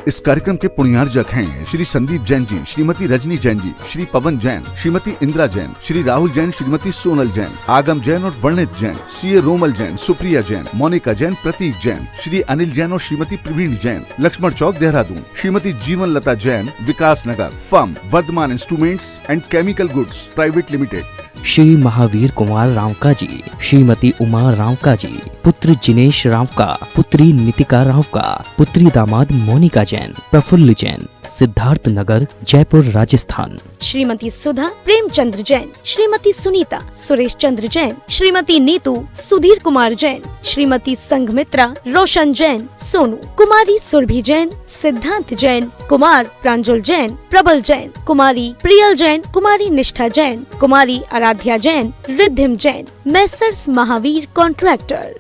इस कार्यक्रम के पुण्यार्जक हैं श्री संदीप जैन जी, श्रीमती रजनी जैन जी, श्री पवन जैन, श्रीमती इंदिरा जैन, श्री राहुल जैन, श्रीमती सोनल जैन, आगम जैन और वर्णित जैन, सीए रोमल जैन, सुप्रिया जैन, मोनिका जैन, प्रतीक जैन, श्री अनिल जैन और Shrimati Praveen Jain, Laxman Chowk Dehradun, Shrimati Jeevan Lata Jain, Vikas Nagar, firm Vardhman instruments and chemical goods private limited, Shri Mahavir Kumar Rawka ji, Shrimati Uma Rawka ji, पुत्र जिनेश रावका, पुत्री नितिका रावका, पुत्री दामाद मोनिका जैन, प्रफुल्ल जैन, सिद्धार्थ नगर, जयपुर, राजस्थान, श्रीमती सुधा प्रेमचंद्र जैन, श्रीमती सुनीता सुरेश चंद्र जैन, श्रीमती नीतू सुधीर कुमार जैन, श्रीमती संघमित्रा रोशन जैन, सोनू, कुमारी सुरभि जैन, सिद्धांत जैन, कुमार प्रांजल जैन, प्रबल जैन, कुमारी प्रियल जैन, कुमारी निष्ठा जैन, कुमारी आराध्या जैन, रिद्धिम जैन, मैसर्स महावीर कॉन्ट्रैक्टर।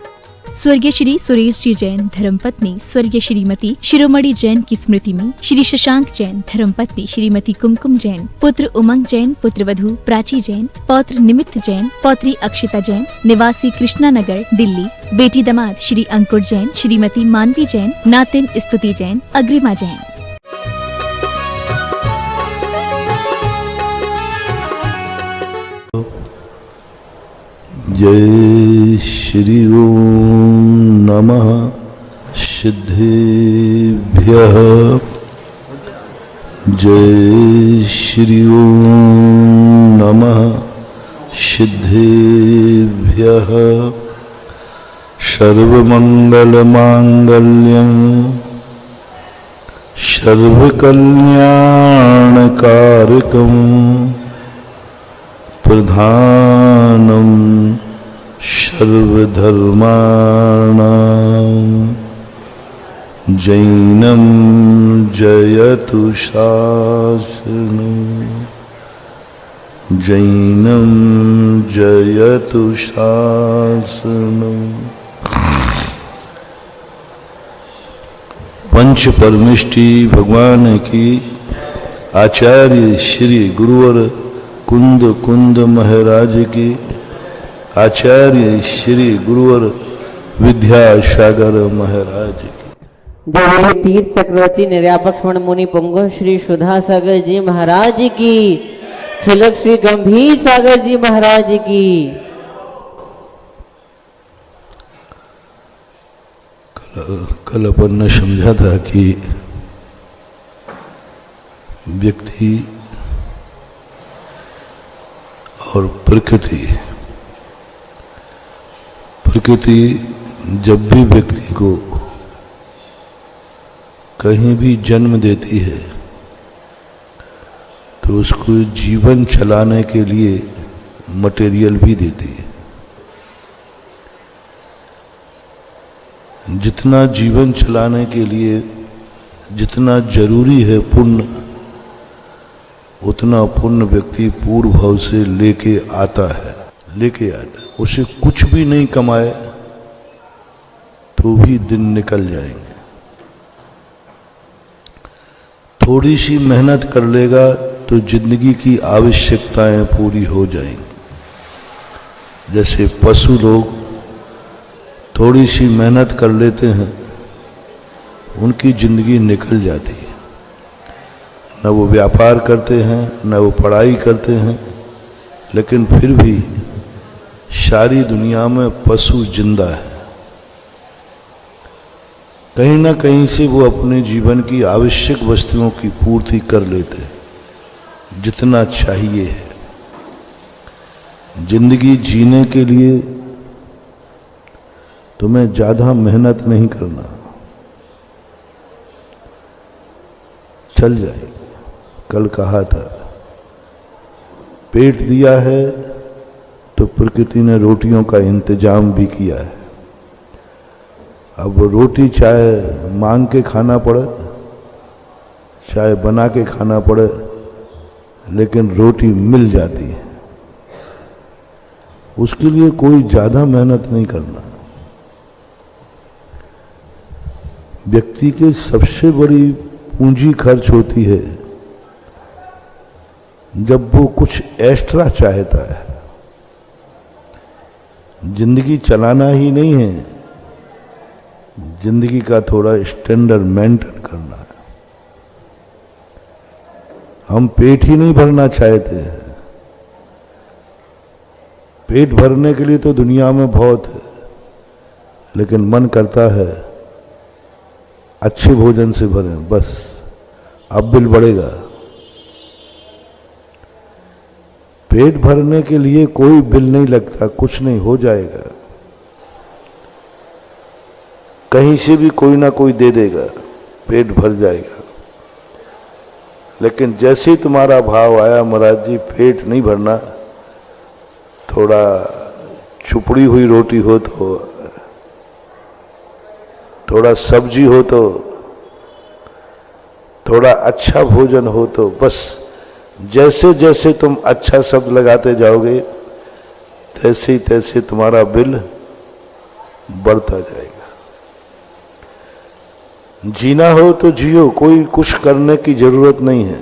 स्वर्गीय श्री सुरेश जी जैन धर्मपत्नी स्वर्गीय श्रीमती शिरोमणि जैन की स्मृति में श्री शशांक जैन धर्मपत्नी श्रीमती कुमकुम जैन, पुत्र उमंग जैन, पुत्रवधू प्राची जैन, पौत्र निमित्त जैन, पौत्री अक्षिता जैन, निवासी कृष्णा नगर, दिल्ली, बेटी दामाद श्री अंकुर जैन, श्रीमती मानवी जैन, नातिन स्तुति जैन, अग्रिमा जैन। जय श्री ओम नमः सिद्धेभ्यः। जय श्री ओम नमः सिद्धेभ्यः। सर्वमंगलमांगल्यं सर्वकल्याणकारकं प्रधानं सर्वधर्माणां जैनं जयतु शासनं, जैनं जयतु शासनं। पंच परमेष्टि भगवान की आचार्य श्री गुरुवर कुंद कुंद महाराज की, आचार्य श्री गुरुवर विद्यासागर महाराज की। जय तीर्थ चक्रवर्ती निर्यापक मुनि पुंगव श्री सुधा सागर जी महाराज की, खिलक श्री गंभीर सागर जी महाराज की। कल अपन ने समझा था कि व्यक्ति और प्रकृति जब भी व्यक्ति को कहीं भी जन्म देती है तो उसको जीवन चलाने के लिए मटेरियल भी देती है। जितना जीवन चलाने के लिए जितना जरूरी है पुण्य, उतना पुण्य व्यक्ति पूर्व भाव से लेके आता है। उसे कुछ भी नहीं कमाए तो भी दिन निकल जाएंगे। थोड़ी सी मेहनत कर लेगा तो जिंदगी की आवश्यकताएं पूरी हो जाएंगी। जैसे पशु लोग थोड़ी सी मेहनत कर लेते हैं, उनकी जिंदगी निकल जाती है। न वो व्यापार करते हैं, न वो पढ़ाई करते हैं, लेकिन फिर भी सारी दुनिया में पशु जिंदा है। कहीं ना कहीं से वो अपने जीवन की आवश्यक वस्तुओं की पूर्ति कर लेते हैं, जितना चाहिए है। जिंदगी जीने के लिए तुम्हें ज्यादा मेहनत नहीं करना, चल जाएगी। कल कहा था पेट दिया है तो प्रकृति ने रोटियों का इंतजाम भी किया है। अब वो रोटी चाहे मांग के खाना पड़े, चाहे बना के खाना पड़े, लेकिन रोटी मिल जाती है। उसके लिए कोई ज्यादा मेहनत नहीं करना। व्यक्ति की सबसे बड़ी पूंजी खर्च होती है जब वो कुछ एक्स्ट्रा चाहता है। जिंदगी चलाना ही नहीं है, जिंदगी का थोड़ा स्टैंडर्ड मेंटेन करना है। हम पेट ही नहीं भरना चाहते हैं। पेट भरने के लिए तो दुनिया में बहुत है, लेकिन मन करता है अच्छे भोजन से भरें, बस अब बिल बढ़ेगा। पेट भरने के लिए कोई बिल नहीं लगता, कुछ नहीं, हो जाएगा। कहीं से भी कोई ना कोई दे देगा, पेट भर जाएगा। लेकिन जैसे ही तुम्हारा भाव आया महाराज जी पेट नहीं भरना, थोड़ा चुपड़ी हुई रोटी हो तो, थोड़ा सब्जी हो तो, थोड़ा अच्छा भोजन हो तो, बस जैसे जैसे तुम अच्छा शब्द लगाते जाओगे तैसे ही तैसे तुम्हारा बिल बढ़ता जाएगा। जीना हो तो जियो, कोई कुछ करने की जरूरत नहीं है।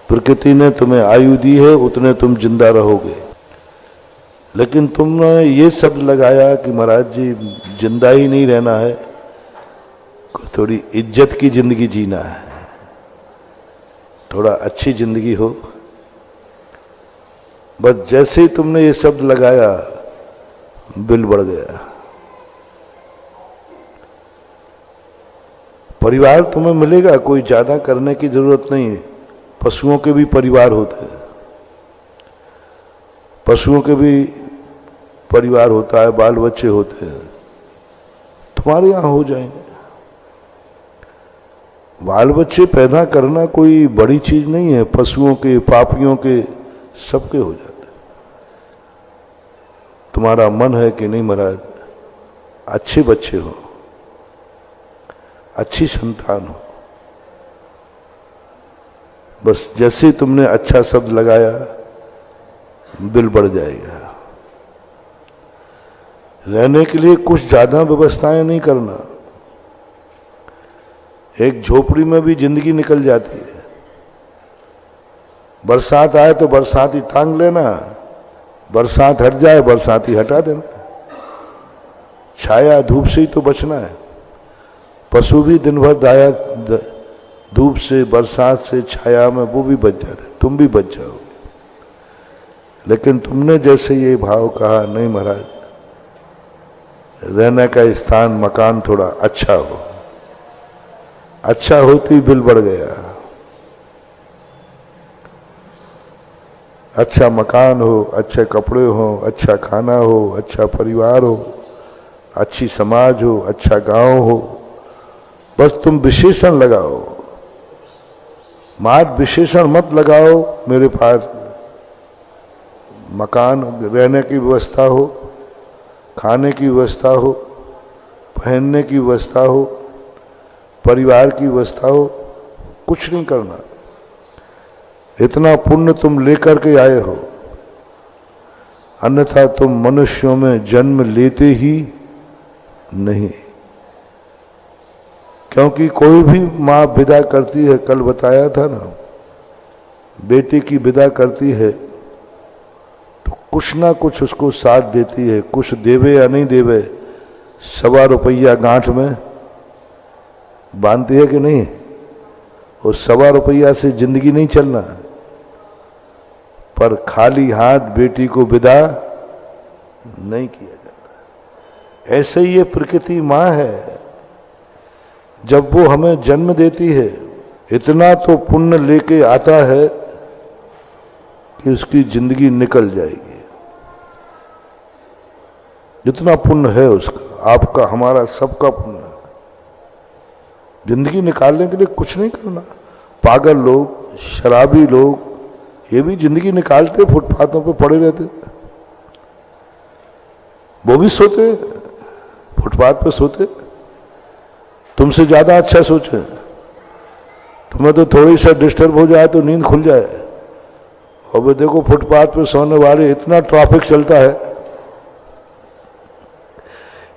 प्रकृति ने तुम्हें आयु दी है, उतने तुम जिंदा रहोगे। लेकिन तुमने ये शब्द लगाया कि महाराज जी जिंदा ही नहीं रहना है, थोड़ी इज्जत की जिंदगी जीना है, थोड़ा अच्छी जिंदगी हो। बस जैसे ही तुमने ये शब्द लगाया बिल बढ़ गया। परिवार तुम्हें मिलेगा, कोई ज्यादा करने की जरूरत नहीं है। पशुओं के भी परिवार होते हैं, पशुओं के भी परिवार होता है, बाल बच्चे होते हैं। तुम्हारे यहां हो जाएंगे। बाल बच्चे पैदा करना कोई बड़ी चीज नहीं है, पशुओं के, पापियों के, सबके हो जाते। तुम्हारा मन है कि नहीं महाराज अच्छे बच्चे हो, अच्छी संतान हो, बस जैसे तुमने अच्छा शब्द लगाया बिल बढ़ जाएगा। रहने के लिए कुछ ज्यादा व्यवस्थाएं नहीं करना। एक झोपड़ी में भी जिंदगी निकल जाती है। बरसात आए तो बरसाती टांग लेना, बरसात हट जाए बरसाती हटा देना। छाया धूप से ही तो बचना है। पशु भी दिन भर दाया धूप से, बरसात से, छाया में, वो भी बच जाते, तुम भी बच जाओगे। लेकिन तुमने जैसे ये भाव कहा, नहीं महाराज रहने का स्थान, मकान थोड़ा अच्छा हो, अच्छा होती बिल बढ़ गया। अच्छा मकान हो, अच्छे कपड़े हो, अच्छा खाना हो, अच्छा परिवार हो, अच्छी समाज हो, अच्छा गांव हो, बस तुम विशेषण लगाओ, मात विशेषण मत लगाओ। मेरे पास मकान, रहने की व्यवस्था हो, खाने की व्यवस्था हो, पहनने की व्यवस्था हो, परिवार की व्यवस्था हो, कुछ नहीं करना। इतना पुण्य तुम लेकर के आए हो, अन्यथा तुम मनुष्यों में जन्म लेते ही नहीं। क्योंकि कोई भी माँ विदा करती है, कल बताया था ना, बेटे की विदा करती है तो कुछ ना कुछ उसको साथ देती है, कुछ देवे या नहीं देवे, 1.25 रुपया गांठ में बांधती है कि नहीं। और 1.25 रुपया से जिंदगी नहीं चलना, पर खाली हाथ बेटी को विदा नहीं किया जाता। ऐसे ही ये प्रकृति माँ है, जब वो हमें जन्म देती है इतना तो पुण्य लेके आता है कि उसकी जिंदगी निकल जाएगी। जितना पुण्य है उसका, आपका, हमारा, सबका पुण्य है। जिंदगी निकालने के लिए कुछ नहीं करना। पागल लोग, शराबी लोग, ये भी जिंदगी निकालते, फुटपाथों पे पड़े रहते, वो भी सोते, फुटपाथ पे सोते। तुमसे ज्यादा अच्छा सोचे। तुम्हें तो थोड़ी सा डिस्टर्ब हो जाए तो नींद खुल जाए, और वे देखो फुटपाथ पे सोने वाले, इतना ट्रैफिक चलता है,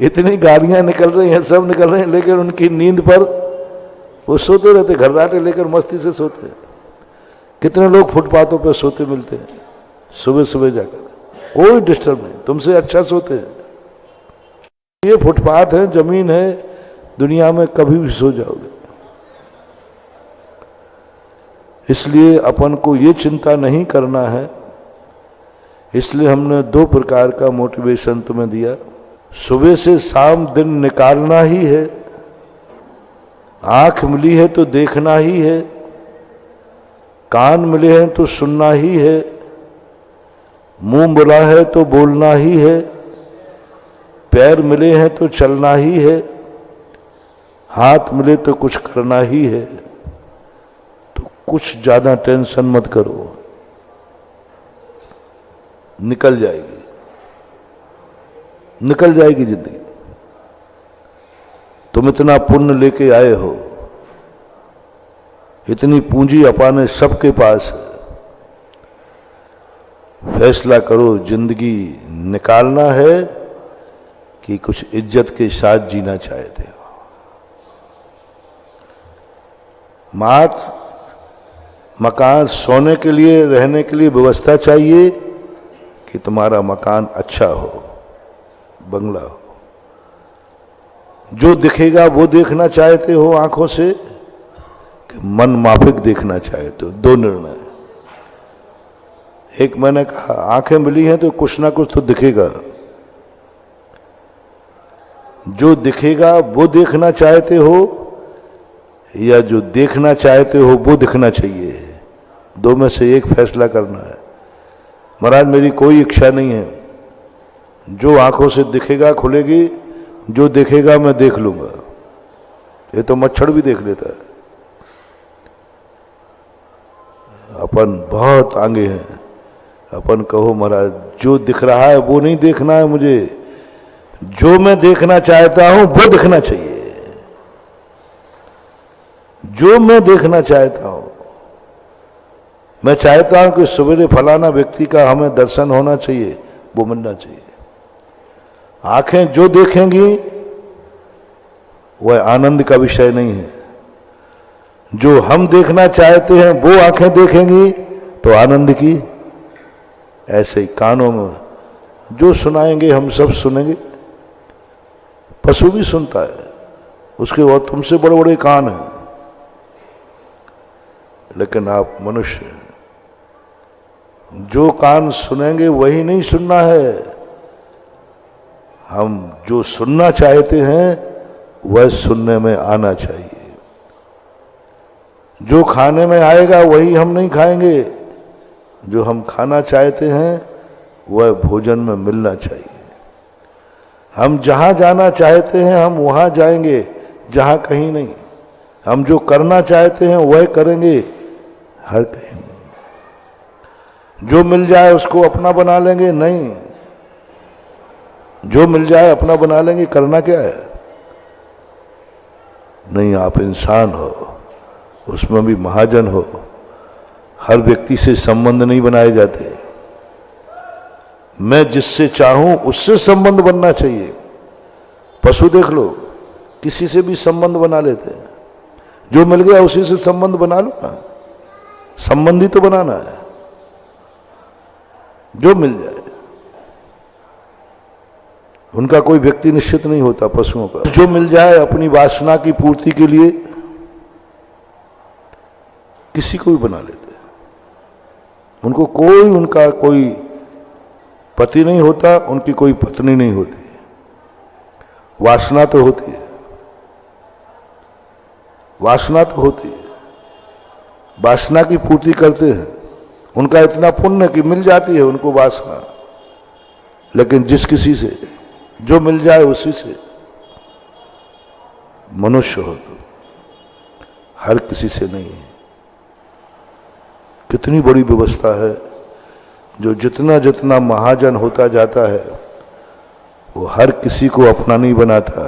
इतनी गाड़ियां निकल रही हैं, सब निकल रहे हैं, लेकिन उनकी नींद पर वो सोते रहते, घर्राटे लेकर मस्ती से सोते। कितने लोग फुटपाथों पर सोते मिलते हैं सुबह सुबह जाकर, कोई डिस्टर्ब नहीं, तुमसे अच्छा सोते हैं। ये फुटपाथ है, जमीन है, दुनिया में कभी भी सो जाओगे। इसलिए अपन को ये चिंता नहीं करना है। इसलिए हमने 2 प्रकार का मोटिवेशन तुम्हें दिया। सुबह से शाम दिन निकालना ही है। आंख मिली है तो देखना ही है, कान मिले हैं तो सुनना ही है, मुंह मिला है तो बोलना ही है, पैर मिले हैं तो चलना ही है, हाथ मिले तो कुछ करना ही है। तो कुछ ज्यादा टेंशन मत करो, निकल जाएगी, निकल जाएगी जिंदगी। तुम इतना पुण्य लेके आए हो, इतनी पूंजी अपाने सबके पास है। फैसला करो, जिंदगी निकालना है कि कुछ इज्जत के साथ जीना चाहते हो। मात मकान सोने के लिए, रहने के लिए व्यवस्था चाहिए कि तुम्हारा मकान अच्छा हो, बंगला हो। जो दिखेगा वो देखना चाहते हो आंखों से कि मन माफिक देखना चाहते हो। 2 निर्णय। एक मैंने कहा आंखें मिली हैं तो कुछ ना कुछ तो दिखेगा। जो दिखेगा वो देखना चाहते हो या जो देखना चाहते हो वो दिखना चाहिए। 2 में से एक फैसला करना है। महाराज मेरी कोई इच्छा नहीं है, जो आंखों से दिखेगा खुलेगी, जो देखेगा मैं देख लूंगा। ये तो मच्छर भी देख लेता है। अपन बहुत आगे हैं। अपन कहो महाराज जो दिख रहा है वो नहीं देखना है मुझे, जो मैं देखना चाहता हूं वो दिखना चाहिए। जो मैं देखना चाहता हूं, मैं चाहता हूं कि सवेरे फलाना व्यक्ति का हमें दर्शन होना चाहिए, वो मिलना चाहिए। आंखें जो देखेंगी वह आनंद का विषय नहीं है। जो हम देखना चाहते हैं वो आंखें देखेंगी तो आनंद की। ऐसे ही कानों में जो सुनाएंगे हम सब सुनेंगे। पशु भी सुनता है, उसके और तुमसे बड़े बड़े कान हैं, लेकिन आप मनुष्य, जो कान सुनेंगे वही नहीं सुनना है। हम जो सुनना चाहते हैं वह सुनने में आना चाहिए। जो खाने में आएगा वही हम नहीं खाएंगे। जो हम खाना चाहते हैं वह भोजन में मिलना चाहिए। हम जहां जाना चाहते हैं हम वहां जाएंगे, जहां कहीं नहीं। हम जो करना चाहते हैं वह करेंगे, हर कहीं नहीं। जो मिल जाए उसको अपना बना लेंगे, नहीं। जो मिल जाए अपना बना लेंगे, करना क्या है? नहीं, आप इंसान हो, उसमें भी महाजन हो। हर व्यक्ति से संबंध नहीं बनाए जाते। मैं जिससे चाहूं उससे संबंध बनना चाहिए। पशु देख लो, किसी से भी संबंध बना लेते हैं। जो मिल गया उसी से संबंध बना लो ना। संबंधी तो बनाना है, जो मिल जाए। उनका कोई व्यक्ति निश्चित नहीं होता पशुओं का। जो मिल जाए अपनी वासना की पूर्ति के लिए किसी को भी बना लेते। उनको कोई, उनका कोई पति नहीं होता, उनकी कोई पत्नी नहीं होती। वासना तो होती है, वासना तो होती है। वासना की पूर्ति करते हैं। उनका इतना पुण्य कि मिल जाती है उनको वासना। लेकिन जिस किसी से जो मिल जाए उसी से। मनुष्य हो तो हर किसी से नहीं। कितनी बड़ी व्यवस्था है। जो जितना जितना महाजन होता जाता है वो हर किसी को अपना नहीं बनाता,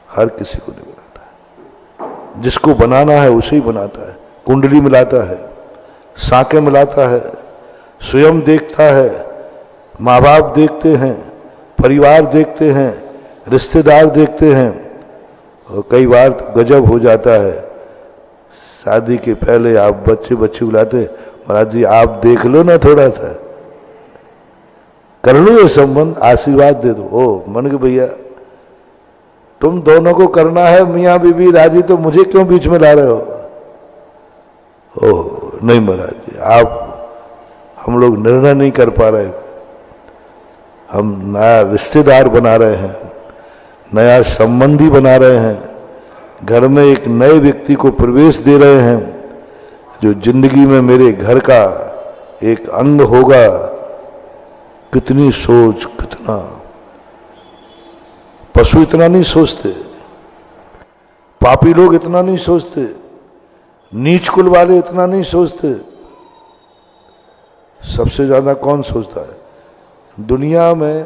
हर किसी को नहीं बनाता। जिसको बनाना है उसे ही बनाता है। कुंडली मिलाता है, साकें मिलाता है, स्वयं देखता है, माँ बाप देखते हैं, परिवार देखते हैं, रिश्तेदार देखते हैं। और कई बार तो गजब हो जाता है। शादी के पहले आप बच्चे बुलाते, महाराज जी आप देख लो ना, थोड़ा सा कर लो ये संबंध, आशीर्वाद दे दो। ओ मन के भैया तुम दोनों को करना है, मियाँ बीवी राजी, तो मुझे क्यों बीच में ला रहे हो? ओह नहीं महाराज जी, आप हम लोग निर्णय नहीं कर पा रहे, हम नया रिश्तेदार बना रहे हैं, नया संबंधी बना रहे हैं, घर में एक नए व्यक्ति को प्रवेश दे रहे हैं जो जिंदगी में मेरे घर का एक अंग होगा। कितनी सोच, कितना पशु इतना नहीं सोचते, पापी लोग इतना नहीं सोचते, नीच कुल वाले इतना नहीं सोचते। सबसे ज्यादा कौन सोचता है? दुनिया में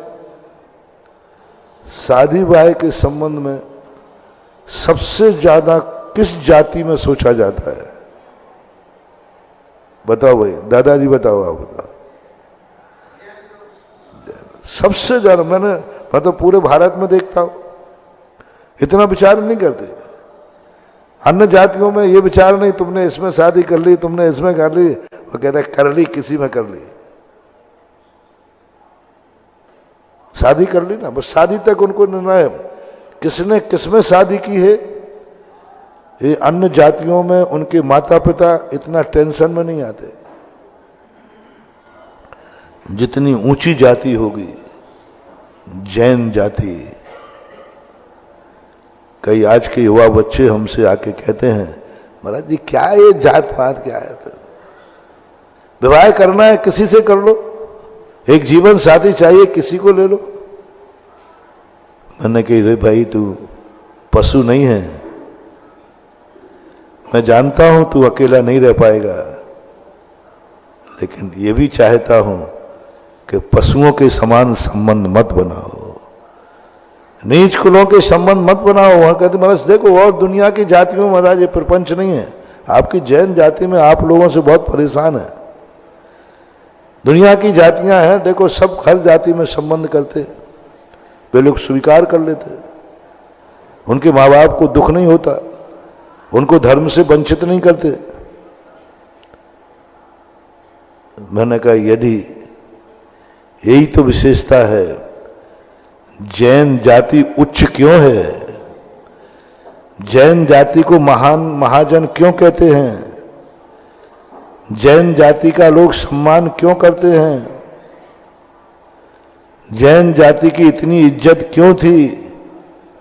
शादी ब्याह के संबंध में सबसे ज्यादा किस जाति में सोचा जाता है? बताओ भाई, दादाजी बताओ, आप बताओ। सबसे ज्यादा मैं तो पूरे भारत में देखता हूं, इतना विचार नहीं करते। अन्य जातियों में ये विचार नहीं, तुमने इसमें शादी कर ली, तुमने इसमें कर ली, वो कहते हैं कर ली, किसी में कर ली, शादी कर ली ना, बस शादी तक उनको निर्णय किसने किसमें शादी की है। ये अन्य जातियों में उनके माता पिता इतना टेंशन में नहीं आते। जितनी ऊंची जाति होगी जैन जाति, कई आज के युवा बच्चे हमसे आके कहते हैं महाराज जी क्या ये जात पात क्या है, तो विवाह करना है किसी से कर लो, एक जीवन साथी चाहिए किसी को ले लो। मैंने कही रे भाई तू पशु नहीं है, मैं जानता हूं तू अकेला नहीं रह पाएगा, लेकिन ये भी चाहता हूं कि पशुओं के समान संबंध मत बनाओ, नीच कुलों के संबंध मत बनाओ। वहां कहते महाराज देखो और दुनिया की जातियों में महाराज ये प्रपंच नहीं है, आपकी जैन जाति में आप लोगों से बहुत परेशान है। दुनिया की जातियां हैं देखो, सब हर जाति में संबंध करते, वे लोग स्वीकार कर लेते, उनके माँ बाप को दुख नहीं होता, उनको धर्म से वंचित नहीं करते। मैंने कहा यदि यही तो विशेषता है, जैन जाति उच्च क्यों है, जैन जाति को महान महाजन क्यों कहते हैं, जैन जाति का लोग सम्मान क्यों करते हैं, जैन जाति की इतनी इज्जत क्यों थी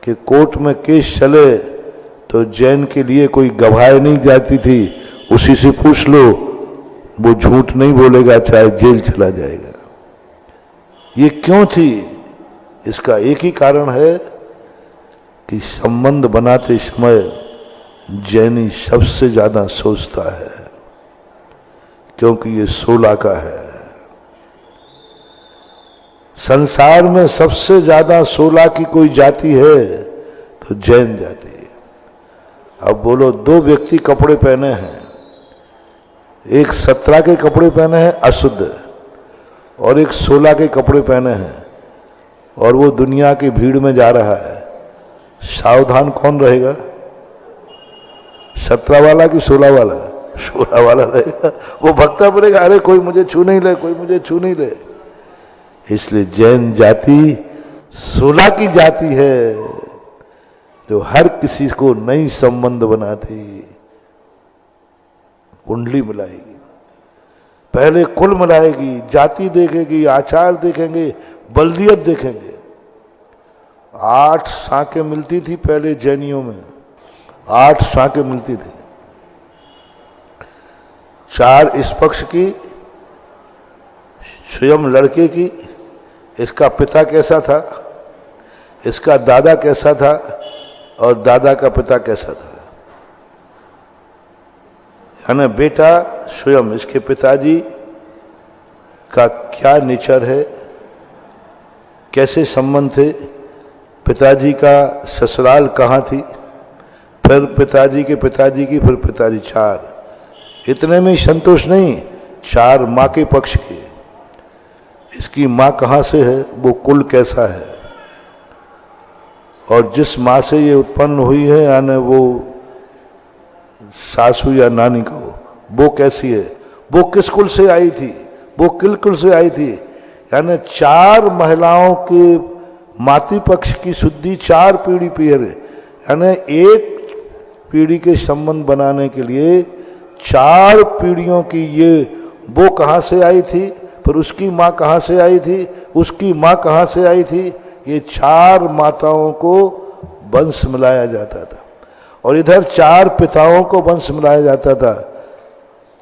कि कोर्ट में केस चले तो जैन के लिए कोई गवाही नहीं जाती थी, उसी से पूछ लो वो झूठ नहीं बोलेगा चाहे जेल चला जाएगा। ये क्यों थी? इसका एक ही कारण है कि संबंध बनाते समय जैनी सबसे ज्यादा सोचता है, क्योंकि ये 16 का है। संसार में सबसे ज्यादा 16 की कोई जाति है तो जैन जाति। अब बोलो दो व्यक्ति कपड़े पहने हैं, एक 17 के कपड़े पहने हैं अशुद्ध और एक 16 के कपड़े पहने हैं, और वो दुनिया की भीड़ में जा रहा है, सावधान कौन रहेगा? 17 वाला कि 16 वाला? 16 वाला रहेगा, वो भगता पड़ेगा, अरे कोई मुझे छू नहीं ले, कोई मुझे छू नहीं ले। इसलिए जैन जाति 16 की जाति है जो हर किसी को नई संबंध बनाती, कुंडली मिलाएगी, पहले कुल मिलाएगी, जाति देखेगी, आचार देखेंगे, बल्दियत देखेंगे। 8 शाखें मिलती थी पहले जैनियों में, 8 शाखें मिलती थी, 4 इस पक्ष की, स्वयं लड़के की, इसका पिता कैसा था, इसका दादा कैसा था और दादा का पिता कैसा था। यानी बेटा स्वयं, इसके पिताजी का क्या नेचर है, कैसे संबंध थे, पिताजी का ससुराल कहाँ थी, फिर पिताजी के पिताजी की, फिर पिताजी। 4 इतने में ही संतोष नहीं, 4 माँ के पक्ष के, इसकी माँ कहाँ से है, वो कुल कैसा है, और जिस माँ से ये उत्पन्न हुई है यानी वो सासू या नानी कहो, वो कैसी है, वो किस कुल से आई थी, वो किल कुल से आई थी। यानी 4 महिलाओं के मातृ पक्ष की शुद्धि 4 पीढ़ी पीछे, यानी एक पीढ़ी के संबंध बनाने के लिए 4 पीढ़ियों की ये वो कहाँ से आई थी, फिर उसकी माँ कहाँ से आई थी, उसकी माँ कहाँ से आई थी, ये 4 माताओं को वंश मिलाया जाता था और इधर 4 पिताओं को वंश मिलाया जाता था।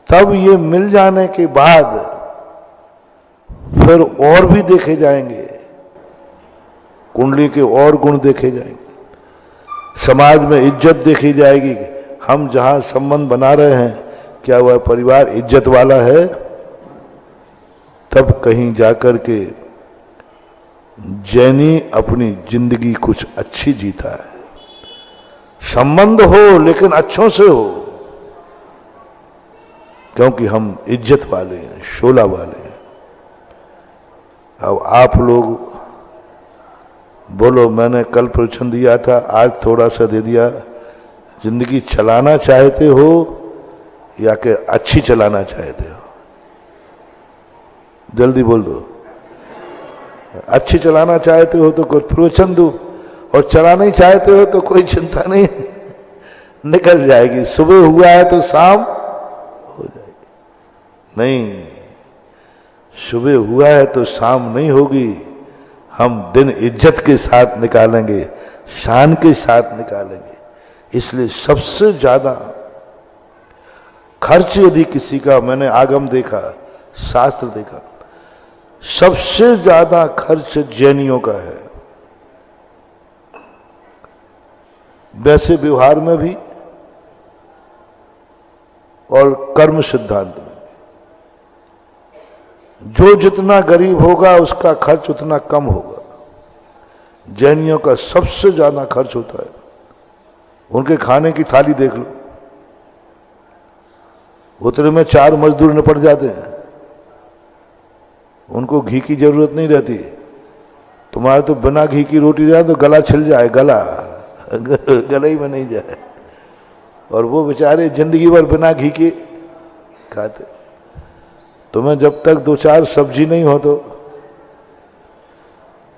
तब ये मिल जाने के बाद फिर और भी देखे जाएंगे, कुंडली के और गुण देखे जाएंगे, समाज में इज्जत देखी जाएगी। हम जहां संबंध बना रहे हैं क्या वह परिवार इज्जत वाला है, तब कहीं जाकर के जैनी अपनी जिंदगी कुछ अच्छी जीता है। संबंध हो लेकिन अच्छों से हो, क्योंकि हम इज्जत वाले हैं, शोला वाले हैं। अब आप लोग बोलो, मैंने कल प्रवचन दिया था, आज थोड़ा सा दे दिया। जिंदगी चलाना चाहते हो या कि अच्छी चलाना चाहते हो? जल्दी बोल दो। अच्छी चलाना चाहते हो तो कोई प्रवचन दो, और चलाना ही चाहते हो तो कोई चिंता नहीं, निकल जाएगी। सुबह हुआ है तो शाम हो जाएगी। नहीं, सुबह हुआ है तो शाम नहीं होगी। हम दिन इज्जत के साथ निकालेंगे, शान के साथ निकालेंगे। इसलिए सबसे ज्यादा खर्च यदि किसी का, मैंने आगम देखा, शास्त्र देखा, सबसे ज्यादा खर्च जैनियों का है। वैसे व्यवहार में भी और कर्म सिद्धांत में। जो जितना गरीब होगा उसका खर्च उतना कम होगा। जैनियों का सबसे ज्यादा खर्च होता है। उनके खाने की थाली देख लो, उतने में 4 मजदूर निपट जाते हैं। उनको घी की जरूरत नहीं रहती। तुम्हारे तो बिना घी की रोटी जाए तो गला छिल जाए, गला ही में नहीं जाए। और वो बेचारे जिंदगी भर बिना घी के खाते। तुम्हें जब तक 2-4 सब्जी नहीं हो तो,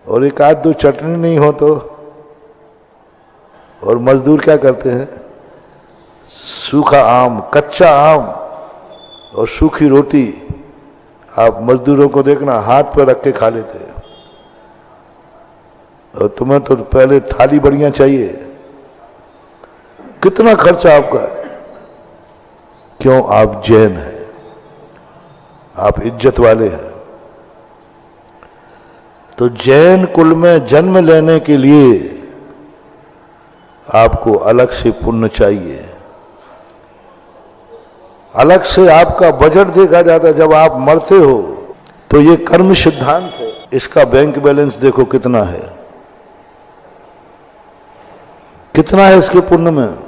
और 1-2 चटनी नहीं हो तो, और मजदूर क्या करते हैं, सूखा आम, कच्चा आम और सूखी रोटी, आप मजदूरों को देखना हाथ पर रख के खा लेते हैं। और तुम्हें तो पहले थाली बढ़िया चाहिए। कितना खर्चा आपका है? क्यों? आप जैन हैं, आप इज्जत वाले हैं। तो जैन कुल में जन्म लेने के लिए आपको अलग से पुण्य चाहिए, अलग से आपका बजट देखा जाता है। जब आप मरते हो तो ये कर्म सिद्धांत है, इसका बैंक बैलेंस देखो कितना है, कितना है इसके पुण्य में।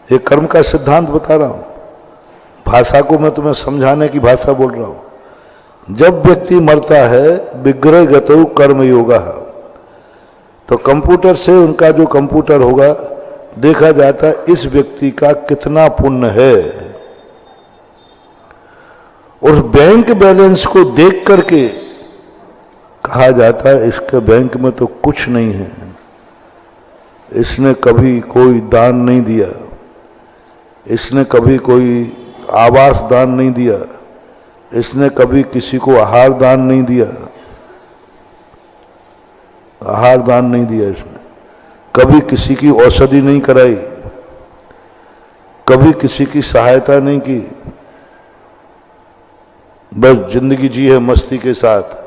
ये कर्म का सिद्धांत बता रहा हूं। भाषा को मैं तुम्हें समझाने की भाषा बोल रहा हूं। जब व्यक्ति मरता है, विग्रह गतौ कर्म योगा, तो कंप्यूटर से उनका जो कंप्यूटर होगा देखा जाता है इस व्यक्ति का कितना पुण्य है। और बैंक बैलेंस को देख करके कहा जाता है इसके बैंक में तो कुछ नहीं है, इसने कभी कोई दान नहीं दिया, इसने कभी कोई आवास दान नहीं दिया, इसने कभी किसी को आहार दान नहीं दिया, आहार दान नहीं दिया, इसने कभी किसी की औषधि नहीं कराई, कभी किसी की सहायता नहीं की, बस जिंदगी जी है मस्ती के साथ।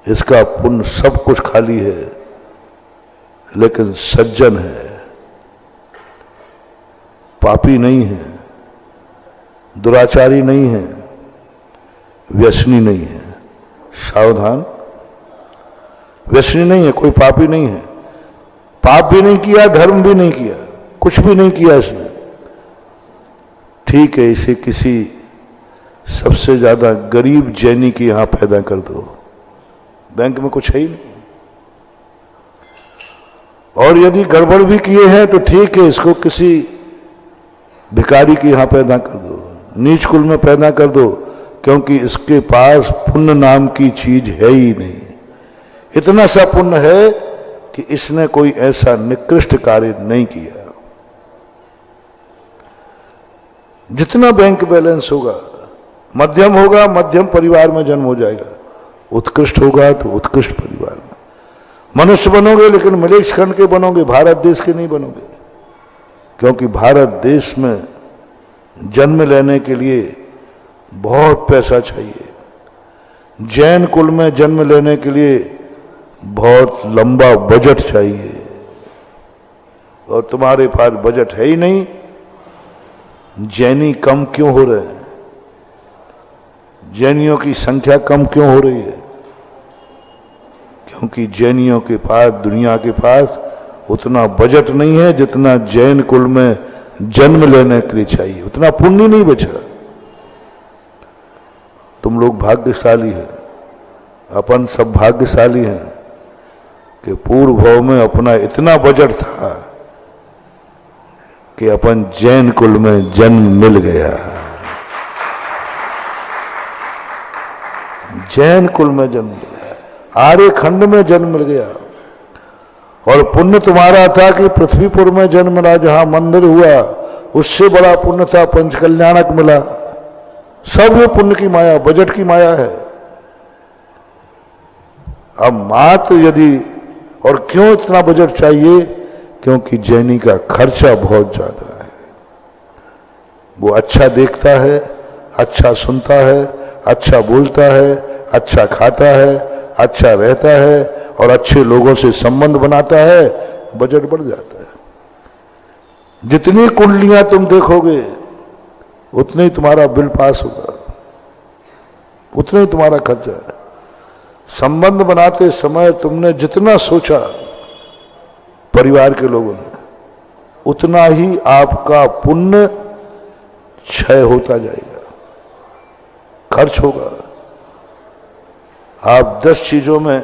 इसका पुण्य सब कुछ खाली है, लेकिन सज्जन है, पापी नहीं है, दुराचारी नहीं है, व्यसनी नहीं है। सावधान, व्यसनी नहीं है, कोई पापी नहीं है, पाप भी नहीं किया, धर्म भी नहीं किया, कुछ भी नहीं किया इसने। ठीक है, इसे किसी सबसे ज्यादा गरीब जैनी के यहां पैदा कर दो, बैंक में कुछ है ही नहीं। और यदि गड़बड़ भी किए हैं तो ठीक है, इसको किसी भिखारी के यहां पैदा कर दो, नीच कुल में पैदा कर दो, क्योंकि इसके पास पुण्य नाम की चीज है ही नहीं। इतना सा पुण्य है कि इसने कोई ऐसा निकृष्ट कार्य नहीं किया। जितना बैंक बैलेंस होगा, मध्यम होगा, मध्यम परिवार में जन्म हो जाएगा, उत्कृष्ट होगा तो उत्कृष्ट परिवार में मनुष्य बनोगे, लेकिन मलेच्छ खंड के बनोगे, भारत देश के नहीं बनोगे। क्योंकि भारत देश में जन्म लेने के लिए बहुत पैसा चाहिए, जैन कुल में जन्म लेने के लिए बहुत लंबा बजट चाहिए, और तुम्हारे पास बजट है ही नहीं। जैनी कम क्यों हो रहे हैं? जैनियों की संख्या कम क्यों हो रही है? क्योंकि जैनियों के पास, दुनिया के पास उतना बजट नहीं है जितना जैन कुल में जन्म लेने के लिए चाहिए, उतना पुण्य नहीं बचा। तुम लोग भाग्यशाली हैं, अपन सब भाग्यशाली हैं कि पूर्व भाव में अपना इतना बजट था कि अपन जैन कुल में जन्म मिल गया, जैन कुल में जन्म मिल गया, आर्य खंड में जन्म मिल गया। और पुण्य तुम्हारा था कि पृथ्वीपुर में जन्म मिला, जहां मंदिर हुआ, उससे बड़ा पुण्य था पंचकल्याणक मिला। सब ये पुण्य की माया, बजट की माया है। अब मात्र यदि, और क्यों इतना बजट चाहिए? क्योंकि जैनी का खर्चा बहुत ज्यादा है। वो अच्छा देखता है, अच्छा सुनता है, अच्छा बोलता है, अच्छा खाता है, अच्छा रहता है और अच्छे लोगों से संबंध बनाता है, बजट बढ़ जाता है। जितनी कुंडलियां तुम देखोगे उतने ही तुम्हारा बिल पास होगा, उतना ही तुम्हारा खर्चा है। संबंध बनाते समय तुमने जितना सोचा परिवार के लोगों ने, उतना ही आपका पुण्य क्षय होता जाएगा, खर्च होगा। आप 10 चीजों में,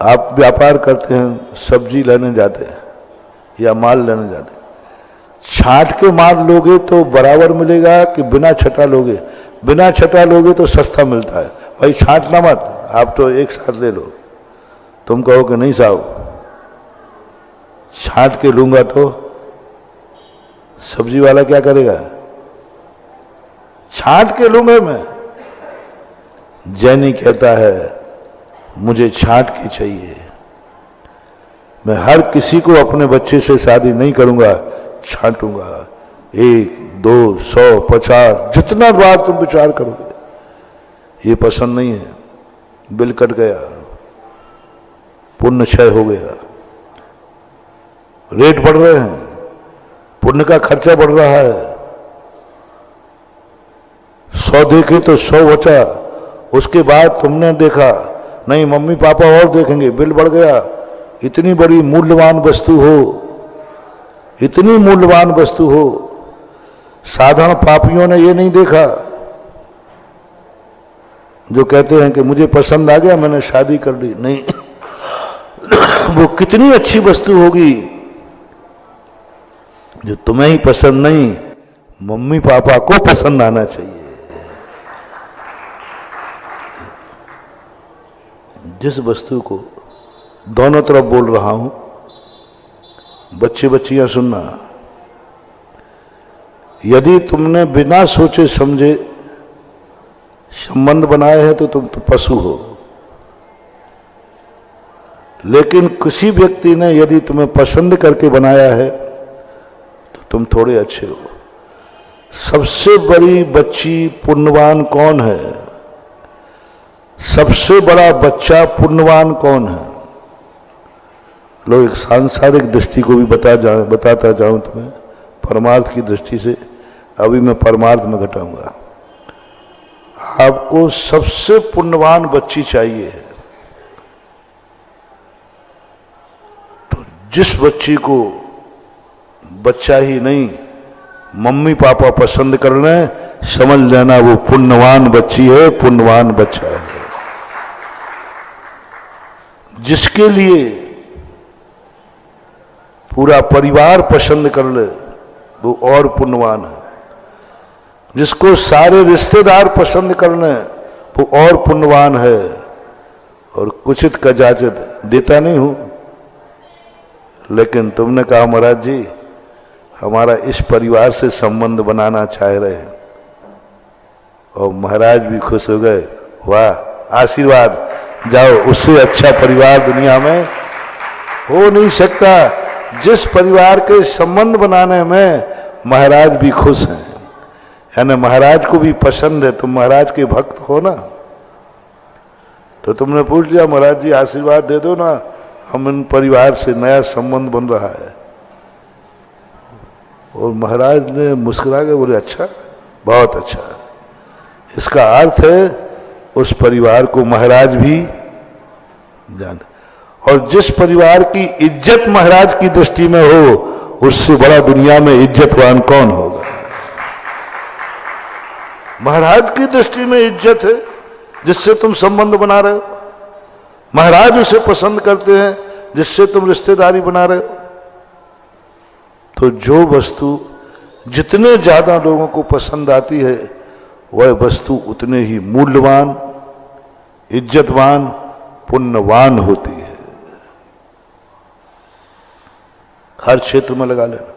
आप व्यापार करते हैं, सब्जी लेने जाते हैं या माल लेने जाते हैं, छांट के माल लोगे तो बराबर मिलेगा कि बिना छटा लोगे? बिना छटा लोगे तो सस्ता मिलता है। भाई छांटना मत, आप तो एक साथ ले लो। तुम कहो कि नहीं साहब छांट के लूंगा तो सब्जी वाला क्या करेगा? छांट के लूंगा मैं। जैनी कहता है मुझे छांट के चाहिए, मैं हर किसी को अपने बच्चे से शादी नहीं करूंगा, छांटूंगा। 1, 2, 100, 50, जितना बार तुम विचार करोगे। ये पसंद नहीं है, बिल कट गया, पुण्य क्षय हो गया, रेट बढ़ रहे हैं, पुण्य का खर्चा बढ़ रहा है। 100 देखे तो 100 बचा, उसके बाद तुमने देखा नहीं मम्मी पापा और देखेंगे, बिल बढ़ गया। इतनी बड़ी मूल्यवान वस्तु हो, इतनी मूल्यवान वस्तु हो, साधारण पापियों ने ये नहीं देखा, जो कहते हैं कि मुझे पसंद आ गया मैंने शादी कर ली। नहीं वो कितनी अच्छी वस्तु होगी जो तुम्हें ही पसंद नहीं, मम्मी पापा को पसंद आना चाहिए। जिस वस्तु को, दोनों तरफ बोल रहा हूं, बच्चे बच्चियां सुनना, यदि तुमने बिना सोचे समझे संबंध बनाए हैं तो तुम तो पशु हो। लेकिन किसी व्यक्ति ने यदि तुम्हें पसंद करके बनाया है तो तुम थोड़े अच्छे हो। सबसे बड़ी बच्ची पुण्यवान कौन है? सबसे बड़ा बच्चा पुण्यवान कौन है? लो एक सांसारिक दृष्टि को भी बताता जाऊं तुम्हें, परमार्थ की दृष्टि से। अभी मैं परमार्थ में घटाऊंगा। आपको सबसे पुण्यवान बच्ची चाहिए, तो जिस बच्ची को बच्चा ही नहीं मम्मी पापा पसंद कर रहे हैं, समझ लेना वो पुण्यवान बच्ची है, पुण्यवान बच्चा है। जिसके लिए पूरा परिवार पसंद कर ले वो और पुण्यवान है। जिसको सारे रिश्तेदार पसंद कर ले वो और पुण्यवान है। और कुचित का जाचित देता नहीं हूं, लेकिन तुमने कहा महाराज जी हमारा इस परिवार से संबंध बनाना चाह रहे हैं और महाराज भी खुश हो गए। वाह, आशीर्वाद। जाओ, उससे अच्छा परिवार दुनिया में हो नहीं सकता। जिस परिवार के संबंध बनाने में महाराज भी खुश हैं, यानी महाराज को भी पसंद है, तुम महाराज के भक्त हो ना, तो तुमने पूछ लिया महाराज जी आशीर्वाद दे दो ना, हम इन परिवार से नया संबंध बन रहा है। और महाराज ने मुस्कुरा के बोले अच्छा, बहुत अच्छा। इसका अर्थ है उस परिवार को महाराज भी जान, और जिस परिवार की इज्जत महाराज की दृष्टि में हो, उससे बड़ा दुनिया में इज्जतवान कौन होगा। महाराज की दृष्टि में इज्जत है जिससे तुम संबंध बना रहे हो, महाराज उसे पसंद करते हैं जिससे तुम रिश्तेदारी बना रहे हो। तो जो वस्तु जितने ज्यादा लोगों को पसंद आती है, वह वस्तु उतने ही मूल्यवान, इज्जतवान, पुण्यवान होती है। हर क्षेत्र में लगा लेना।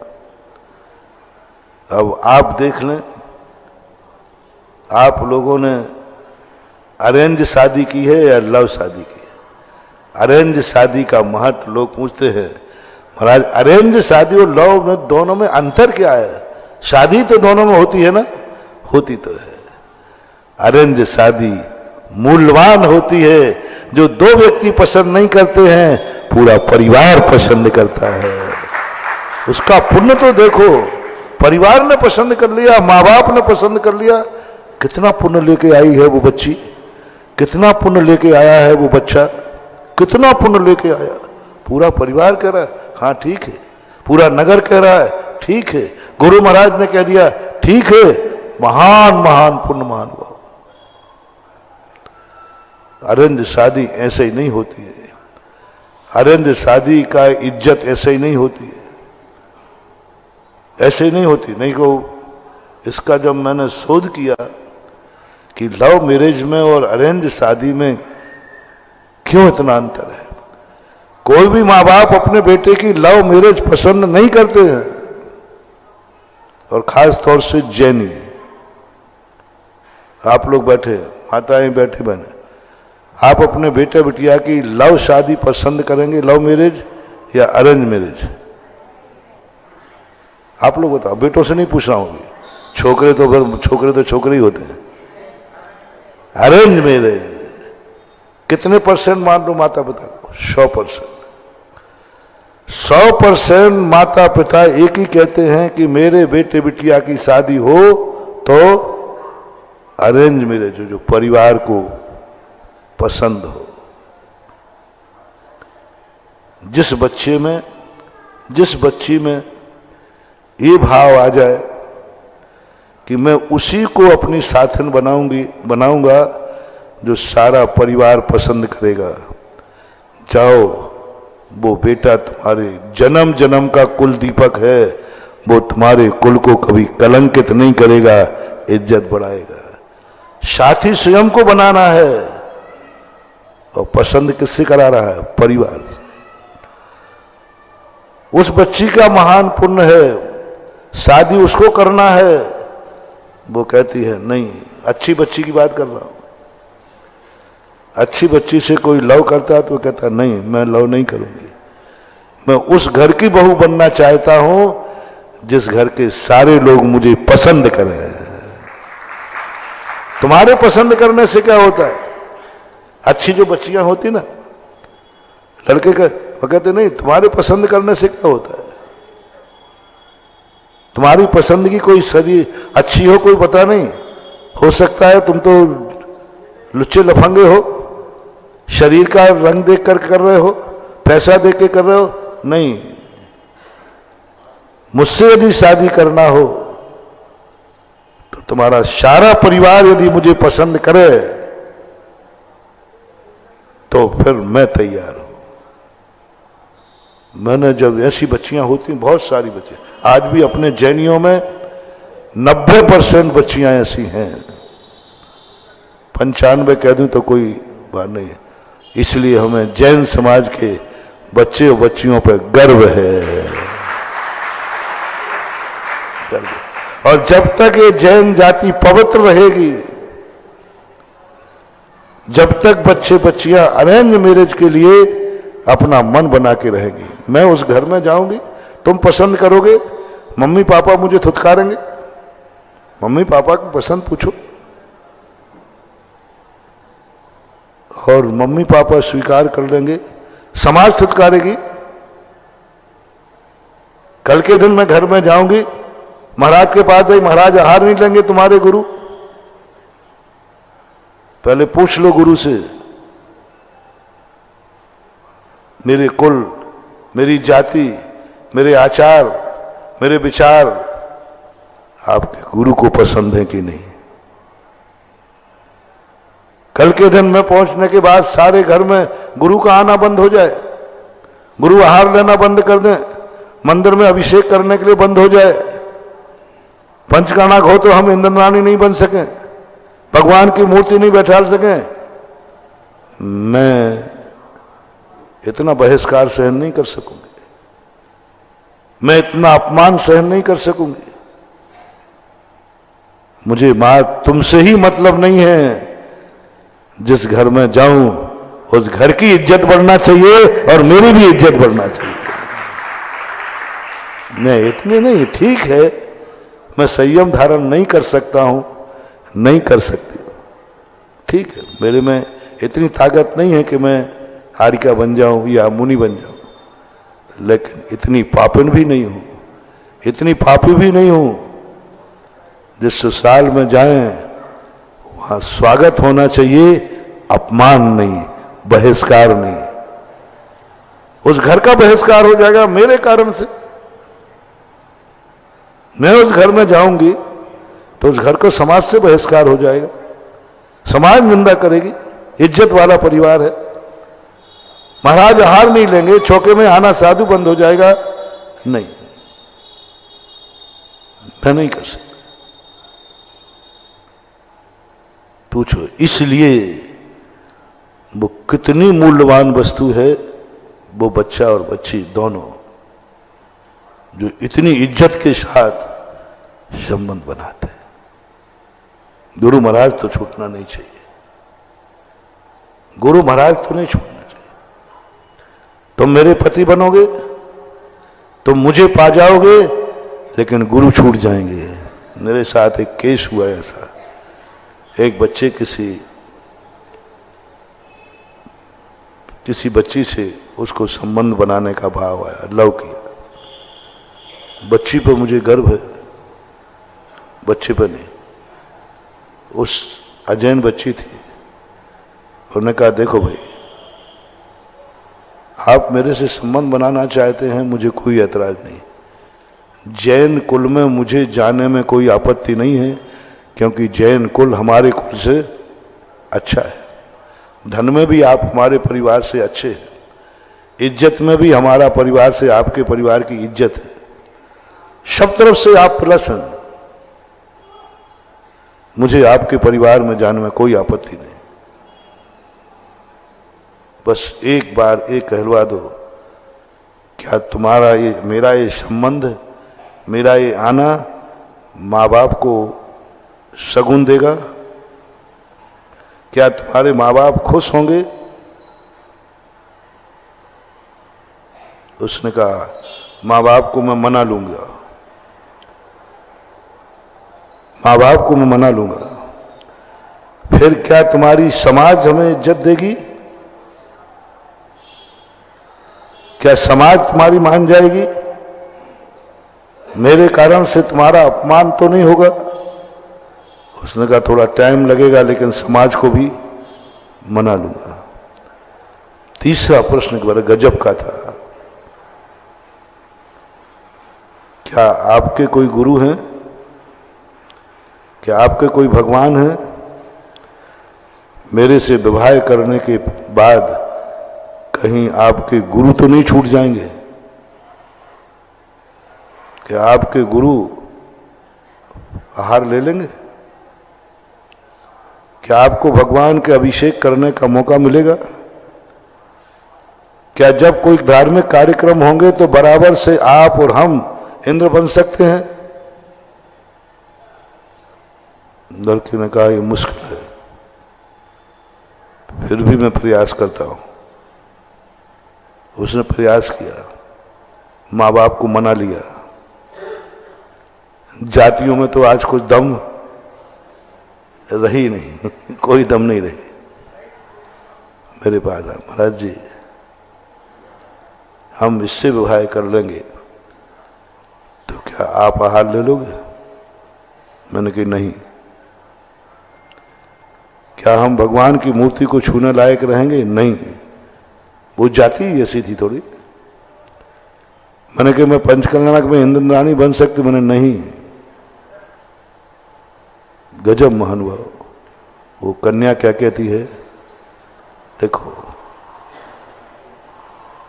अब आप देख लें, आप लोगों ने अरेंज शादी की है या लव शादी की है? अरेंज शादी का महत्व लोग पूछते हैं, महाराज अरेंज शादी और लव में दोनों में अंतर क्या है? शादी तो दोनों में होती है ना, होती तो है। अरेंज शादी मूल्यवान होती है, जो दो व्यक्ति पसंद नहीं करते हैं, पूरा परिवार पसंद करता है। उसका पुण्य तो देखो, परिवार ने पसंद कर लिया, माँ बाप ने पसंद कर लिया, कितना पुण्य लेके आई है वो बच्ची, कितना पुण्य लेके आया है वो बच्चा, कितना पुण्य लेके आया। पूरा परिवार कह रहा है हाँ ठीक है, पूरा नगर कह रहा है ठीक है, गुरु महाराज ने कह दिया ठीक है, महान महान पुण्यमान हुआ। अरेंज शादी ऐसे ही नहीं होती है। अरेंज शादी का इज्जत ऐसे ही नहीं होती है, ऐसे ही नहीं होती। नहीं को इसका जब मैंने शोध किया कि लव मैरिज में और अरेंज शादी में क्यों इतना अंतर है। कोई भी माँ बाप अपने बेटे की लव मैरिज पसंद नहीं करते हैं, और खास तौर से जैनी। आप लोग बैठे, माताएं बैठे, बहने, आप अपने बेटे बिटिया की लव शादी पसंद करेंगे, लव मैरिज या अरेंज मैरिज? आप लोग बताओ, बेटों से नहीं पूछ रहा हूं, छोकरे तो छोकरे ही होते हैं। अरेंज मैरिज कितने परसेंट मान लो माता पिता को? 100%। 100% माता पिता एक ही कहते हैं कि मेरे बेटे बिटिया की शादी हो तो अरेंज मैरिज हो, जो परिवार को पसंद हो। जिस बच्ची में ये भाव आ जाए कि मैं उसी को अपनी साथन बनाऊंगा जो सारा परिवार पसंद करेगा, जाओ वो बेटा तुम्हारे जन्म जन्म का कुल दीपक है, वो तुम्हारे कुल को कभी कलंकित नहीं करेगा, इज्जत बढ़ाएगा। साथी स्वयं को बनाना है, और पसंद किससे करा रहा है? परिवार से। उस बच्ची का महान पुण्य है, शादी उसको करना है। वो कहती है नहीं, अच्छी बच्ची की बात कर रहा हूं। अच्छी बच्ची से कोई लव करता है तो वो कहता नहीं, मैं लव नहीं करूंगी, मैं उस घर की बहू बनना चाहता हूं जिस घर के सारे लोग मुझे पसंद करें। तुम्हारे पसंद करने से क्या होता है? अच्छी जो बच्चियां होती ना, लड़के का, वो कहते नहीं, तुम्हारे पसंद करने से क्या होता है? तुम्हारी पसंद की कोई शरीर अच्छी हो कोई पता नहीं, हो सकता है तुम तो लुच्चे लफंगे हो, शरीर का रंग देख कर रहे हो, पैसा देख के कर रहे हो। नहीं, मुझसे यदि शादी करना हो तो तुम्हारा सारा परिवार यदि मुझे पसंद करे तो फिर मैं तैयार हूं। मैंने जब ऐसी बच्चियां होती, बहुत सारी बच्चियां, आज भी अपने जैनियों में 90% बच्चियां ऐसी हैं, 95 कह दूं तो कोई बात नहीं है। इसलिए हमें जैन समाज के बच्चे और बच्चियों पर गर्व है। करके। और जब तक ये जैन जाति पवित्र रहेगी, जब तक बच्चे बच्चियां अरेंज मैरिज के लिए अपना मन बना के रहेगी, मैं उस घर में जाऊंगी, तुम पसंद करोगे, मम्मी पापा मुझे थुतकारेंगे, मम्मी पापा की पसंद पूछो, और मम्मी पापा स्वीकार कर लेंगे, समाज थुतकारेगी। कल के दिन मैं घर में जाऊंगी, महाराज के पास गई, महाराज आहार नहीं लेंगे तुम्हारे गुरु, पहले पूछ लो गुरु से, मेरे कुल, मेरी जाति, मेरे आचार, मेरे विचार आपके गुरु को पसंद है कि नहीं। कल के दिन में पहुंचने के बाद सारे घर में गुरु का आना बंद हो जाए, गुरु आहार लेना बंद कर दें, मंदिर में अभिषेक करने के लिए बंद हो जाए, पंचकर्णक हो तो हम इंद्ररानी नहीं बन सकें, भगवान की मूर्ति नहीं बैठा सकें, मैं इतना बहिष्कार सहन नहीं कर सकूंगी, मैं इतना अपमान सहन नहीं कर सकूंगी। मुझे मां तुमसे ही मतलब नहीं है, जिस घर में जाऊं उस घर की इज्जत बढ़ना चाहिए और मेरी भी इज्जत बढ़ना चाहिए। मैं इतने नहीं, ठीक है मैं संयम धारण नहीं कर सकता हूं, नहीं कर सकती, ठीक है, मेरे में इतनी ताकत नहीं है कि मैं आर्यिका बन जाऊं या मुनि बन जाऊं, लेकिन इतनी पापन भी नहीं हूं, इतनी पापी भी नहीं हूं। जिस ससुराल में जाएं वहां स्वागत होना चाहिए, अपमान नहीं, बहिष्कार नहीं। उस घर का बहिष्कार हो जाएगा मेरे कारण से। मैं उस घर में जाऊंगी तो उस घर को समाज से बहिष्कार हो जाएगा, समाज निंदा करेगी, इज्जत वाला परिवार है, महाराज आहार नहीं लेंगे, चौके में आना साधु बंद हो जाएगा, नहीं, मैं नहीं कर सकता। पूछो इसलिए वो कितनी मूल्यवान वस्तु है वो बच्चा और बच्ची दोनों, जो इतनी इज्जत के साथ संबंध बनाते हैं। गुरु महाराज तो छूटना नहीं चाहिए, गुरु महाराज तो नहीं छूटना चाहिए। तुम मेरे पति बनोगे, तुम मुझे पा जाओगे, लेकिन गुरु छूट जाएंगे। मेरे साथ एक केस हुआ ऐसा, एक बच्चे किसी बच्ची से उसको संबंध बनाने का भाव आया, लव किया, बच्ची पर मुझे गर्व है, बच्चे पर नहीं, उस अजैन बच्ची थी। उन्होंने कहा देखो भाई, आप मेरे से संबंध बनाना चाहते हैं, मुझे कोई ऐतराज नहीं, जैन कुल में मुझे जाने में कोई आपत्ति नहीं है, क्योंकि जैन कुल हमारे कुल से अच्छा है, धन में भी आप हमारे परिवार से अच्छे हैं, इज्जत में भी हमारा परिवार से आपके परिवार की इज्जत है, सब तरफ से आप प्लस हैं, मुझे आपके परिवार में जाने में कोई आपत्ति नहीं। बस एक बार एक कहलवा दो, क्या तुम्हारा ये, मेरा ये संबंध, मेरा ये आना माँ बाप को शगुन देगा? क्या तुम्हारे माँ बाप खुश होंगे? उसने कहा माँ बाप को मैं मना लूंगा, माँ बाप को मैं मना लूंगा। फिर क्या तुम्हारी समाज हमें इज्जत देगी? क्या समाज तुम्हारी मान जाएगी? मेरे कारण से तुम्हारा अपमान तो नहीं होगा? उसने कहा थोड़ा टाइम लगेगा, लेकिन समाज को भी मना लूंगा। तीसरा प्रश्न बड़ा गजब का था, क्या आपके कोई गुरु हैं? क्या आपके कोई भगवान हैं? मेरे से विवाह करने के बाद कहीं आपके गुरु तो नहीं छूट जाएंगे? क्या आपके गुरु आहार ले लेंगे? क्या आपको भगवान के अभिषेक करने का मौका मिलेगा? क्या जब कोई धार्मिक कार्यक्रम होंगे तो बराबर से आप और हम इंद्र बन सकते हैं? लड़के ने कहा ये मुश्किल है, फिर भी मैं प्रयास करता हूं। उसने प्रयास किया, माँ बाप को मना लिया। जातियों में तो आज कुछ दम रही नहीं, कोई दम नहीं रही। मेरे पास आया, महाराज जी हम इससे विवाह कर लेंगे तो क्या आप आहार ले लोगे? मैंने कहा नहीं। क्या हम भगवान की मूर्ति को छूने लायक रहेंगे? नहीं। वो जाति ऐसी थी थोड़ी। मैंने कहा मैं पंचकल्याणक में इंद्राणी बन सकती? मैंने नहीं। गजब महानुभाव। वो कन्या क्या कहती है, देखो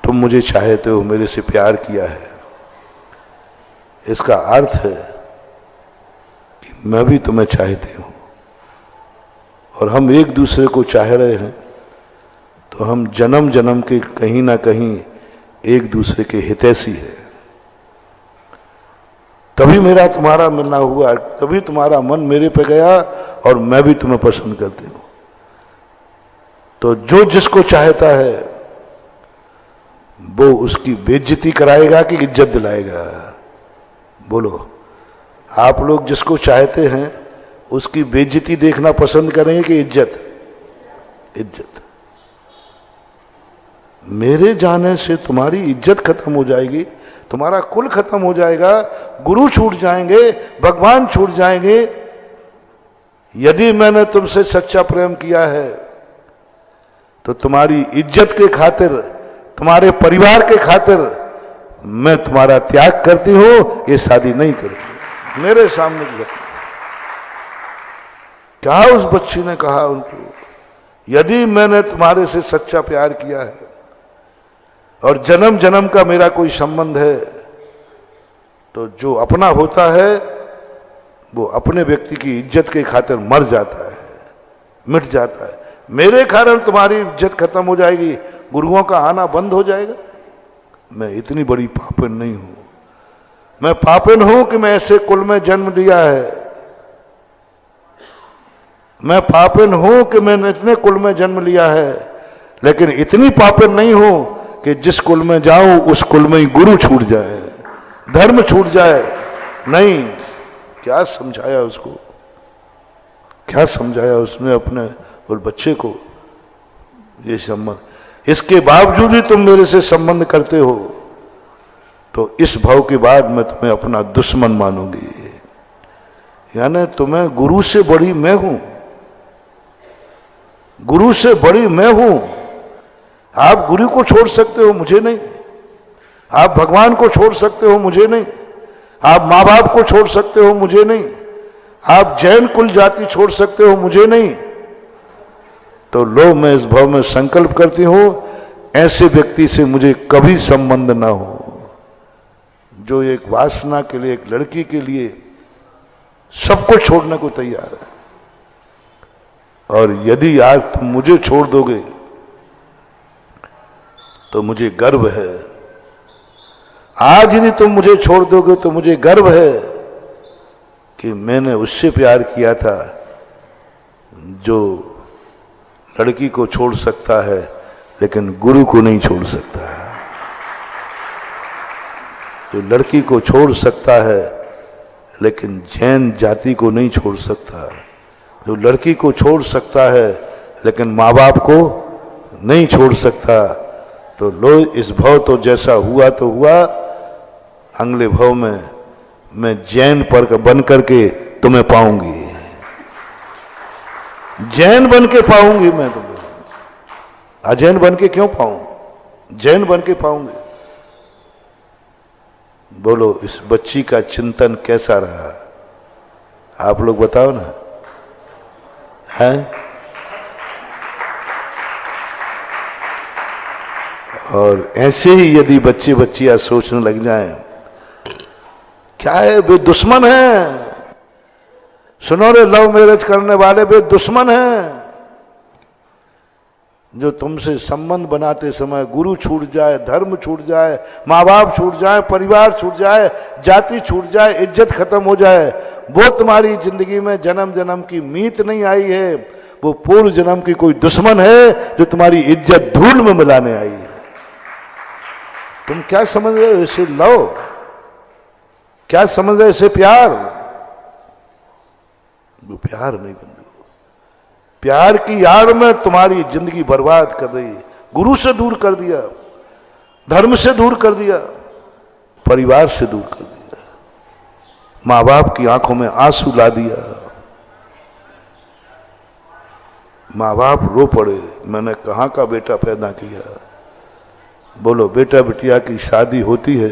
तुम मुझे चाहते हो, मेरे से प्यार किया है, इसका अर्थ है कि मैं भी तुम्हें चाहती हूं, और हम एक दूसरे को चाह रहे हैं, तो हम जन्म जन्म के कहीं ना कहीं एक दूसरे के हितैषी है। तभी मेरा तुम्हारा मिलना हुआ, तभी तुम्हारा मन मेरे पे गया और मैं भी तुम्हें पसंद करती हूं। तो जो जिसको चाहता है वो उसकी बेइज्जती कराएगा कि इज्जत दिलाएगा? बोलो, आप लोग जिसको चाहते हैं उसकी बेइज्जती देखना पसंद करेंगे कि इज्जत? इज्जत। मेरे जाने से तुम्हारी इज्जत खत्म हो जाएगी, तुम्हारा कुल खत्म हो जाएगा, गुरु छूट जाएंगे, भगवान छूट जाएंगे। यदि मैंने तुमसे सच्चा प्रेम किया है तो तुम्हारी इज्जत के खातिर, तुम्हारे परिवार के खातिर मैं तुम्हारा त्याग करती हूं, ये शादी नहीं करूंगी। मेरे सामने क्या उस बच्ची ने कहा उनको, यदि मैंने तुम्हारे से सच्चा प्यार किया है और जन्म जन्म का मेरा कोई संबंध है, तो जो अपना होता है वो अपने व्यक्ति की इज्जत के खातिर मर जाता है, मिट जाता है। मेरे कारण तुम्हारी इज्जत खत्म हो जाएगी, गुरुओं का आना बंद हो जाएगा। मैं इतनी बड़ी पापिन नहीं हूं। मैं पापिन हूं कि मैं ऐसे कुल में जन्म लिया है। मैं पापिन हूं कि मैंने इतने कुल में जन्म लिया है, लेकिन इतनी पापिन नहीं हूं कि जिस कुल में जाऊं उस कुल में ही गुरु छूट जाए, धर्म छूट जाए। नहीं, क्या समझाया उसको, क्या समझाया उसने अपने और बच्चे को ये संबंध। इसके बावजूद ही तुम मेरे से संबंध करते हो, तो इस भाव के बाद मैं तुम्हें अपना दुश्मन मानूंगी। यानी तुम्हें गुरु से बड़ी मैं हूं, गुरु से बड़ी मैं हूं। आप गुरु को छोड़ सकते हो, मुझे नहीं। आप भगवान को छोड़ सकते हो, मुझे नहीं। आप माँ बाप को छोड़ सकते हो, मुझे नहीं। आप जैन कुल जाति छोड़ सकते हो, मुझे नहीं। तो लो, मैं इस भाव में संकल्प करती हूं, ऐसे व्यक्ति से मुझे कभी संबंध ना हो जो एक वासना के लिए, एक लड़की के लिए सब कुछ छोड़ने को तैयार है। और यदि आज तुम मुझे छोड़ दोगे तो मुझे गर्व है। आज यदि तुम मुझे छोड़ दोगे तो मुझे गर्व है कि मैंने उससे प्यार किया था जो लड़की को छोड़ सकता है लेकिन गुरु को नहीं छोड़ सकता। जो लड़की को छोड़ सकता है लेकिन जैन जाति को नहीं छोड़ सकता। जो लड़की को छोड़ सकता है लेकिन माँ बाप को नहीं छोड़ सकता। तो लो, इस भाव तो जैसा हुआ तो हुआ, अगले भाव में मैं जैन पर बन करके तुम्हें पाऊंगी, जैन बन के पाऊंगी मैं तुम्हें। अजैन बन के क्यों पाऊं, जैन बन के पाऊंगी। बोलो, इस बच्ची का चिंतन कैसा रहा, आप लोग बताओ ना, है? और ऐसे ही यदि बच्चे बच्चियां सोचने लग जाएं, क्या है, वे दुश्मन हैं। सुनो रे, लव मैरिज करने वाले वे दुश्मन हैं। जो तुमसे संबंध बनाते समय गुरु छूट जाए, धर्म छूट जाए, माँ बाप छूट जाए, परिवार छूट जाए, जाति छूट जाए, इज्जत खत्म हो जाए, वो तुम्हारी जिंदगी में जन्म जन्म की मीत नहीं आई है, वो पूर्व जन्म की कोई दुश्मन है जो तुम्हारी इज्जत धूल में मिलाने आई है। तुम क्या समझ रहे हो इसे लव? क्या समझ रहे हो इसे प्यार? वो प्यार नहीं बंधु। प्यार की आड़ में तुम्हारी जिंदगी बर्बाद कर रही है। गुरु से दूर कर दिया, धर्म से दूर कर दिया, परिवार से दूर कर दिया, मां बाप की आंखों में आंसू ला दिया। मां बाप रो पड़े, मैंने कहां का बेटा पैदा किया। बोलो, बेटा बिटिया की शादी होती है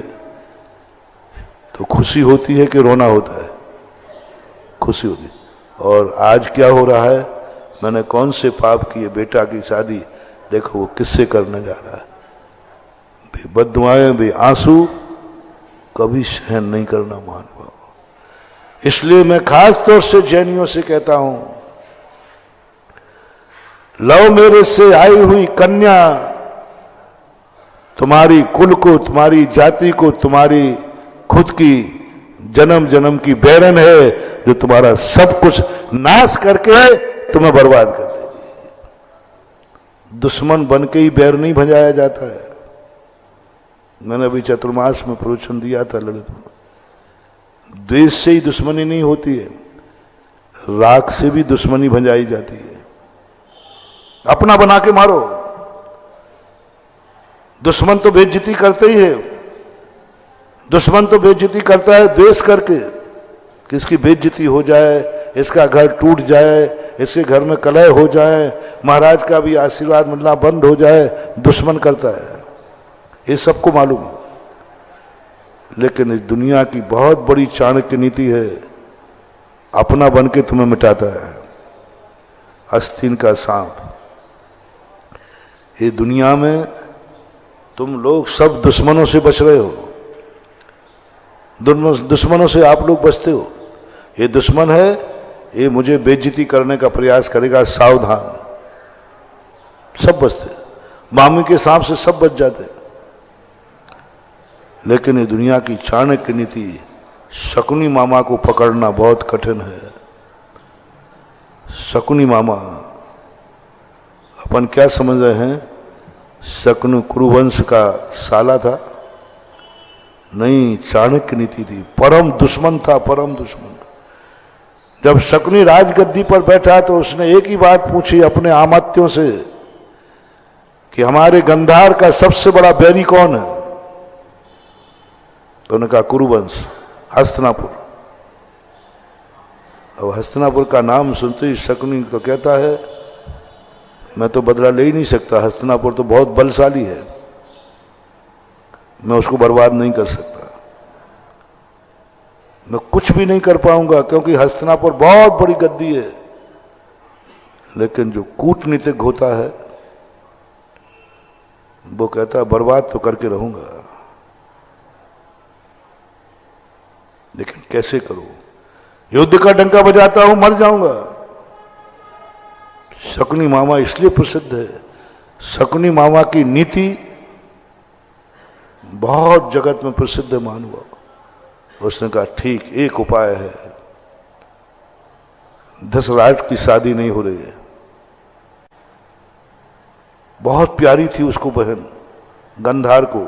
तो खुशी होती है कि रोना होता है? खुशी होती है। और आज क्या हो रहा है? मैंने कौन से पाप किए? बेटा की शादी देखो वो किससे करने जा रहा है। बे बद्दुआएं, बे आंसू कभी सहन नहीं करना महानुभाव। इसलिए मैं खास तौर से जैनियों से कहता हूं, लव मेरे से आई हुई कन्या तुम्हारी कुल को, तुम्हारी जाति को, तुम्हारी खुद की जन्म जन्म की बैरन है जो तुम्हारा सब कुछ नाश करके तुम्हें बर्बाद कर देगी। दुश्मन बन के ही बैर नहीं भजाया जाता है। मैंने अभी चतुर्मास में प्रवचन दिया था ललित में, द्वेष से ही दुश्मनी नहीं होती है, राग से भी दुश्मनी भंजाई जाती है। अपना बना के मारो। दुश्मन तो बेइज्जती करते ही है, दुश्मन तो बेइज्जती करता है द्वेष करके, कि इसकी बेइज्जती हो जाए, इसका घर टूट जाए, इसके घर में कलह हो जाए, महाराज का भी आशीर्वाद मिलना बंद हो जाए, दुश्मन करता है। ये सबको मालूम है। लेकिन इस दुनिया की बहुत बड़ी चाणक्य नीति है, अपना बन के तुम्हें मिटाता है। आस्तीन का सांप। ये दुनिया में तुम लोग सब दुश्मनों से बच रहे हो, दुश्मनों से आप लोग बचते हो। ये दुश्मन है, ये मुझे बेइज्जती करने का प्रयास करेगा, सावधान। सब बचते, मामी के सांप से सब बच जाते। लेकिन ये दुनिया की चाणक्य नीति, शकुनी मामा को पकड़ना बहुत कठिन है। शकुनी मामा, अपन क्या समझ रहे हैं? शकुनी कुरुवंश का साला था? नहीं, चाणक्य नीति थी। परम दुश्मन था, परम दुश्मन। जब शकुनी राजगद्दी पर बैठा तो उसने एक ही बात पूछी अपने आमात्यों से कि हमारे गंधार का सबसे बड़ा बैरी कौन है? तो उन्होंने कहा कुरुवंश, हस्तिनापुर। अब हस्तिनापुर का नाम सुनते ही शकुनी तो कहता है मैं तो बदला ले ही नहीं सकता, हस्तिनापुर तो बहुत बलशाली है, मैं उसको बर्बाद नहीं कर सकता, मैं कुछ भी नहीं कर पाऊंगा, क्योंकि हस्तिनापुर बहुत बड़ी गद्दी है। लेकिन जो कूटनीतिक होता है वो कहता है बर्बाद तो करके रहूंगा, लेकिन कैसे करूं? युद्ध का डंका बजाता हूं, मर जाऊंगा। शकुनी मामा इसलिए प्रसिद्ध है, शकुनी मामा की नीति बहुत जगत में प्रसिद्ध है महानुभाव। उसने कहा ठीक, एक उपाय है, दशरथ की शादी नहीं हो रही है। बहुत प्यारी थी उसको बहन, गंधार को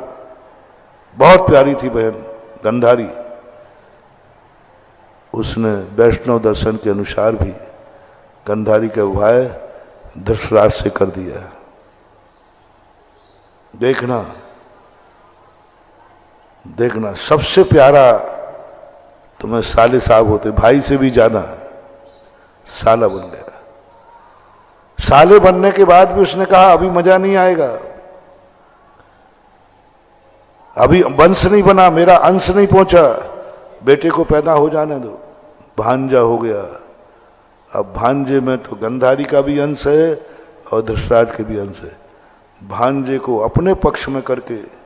बहुत प्यारी थी बहन गंधारी। उसने वैष्णव दर्शन के अनुसार भी गंधारी का विवाह दशरथ से कर दिया। देखना देखना, सबसे प्यारा तुम्हें साले साहब होते, भाई से भी ज्यादा साला बन गया। साले बनने के बाद भी उसने कहा अभी मजा नहीं आएगा, अभी वंश नहीं बना, मेरा अंश नहीं पहुंचा, बेटे को पैदा हो जाने दो। भांजा हो गया। अब भांजे में तो गंधारी का भी अंश है और दशरथ के भी अंश है। भांजे को अपने पक्ष में करके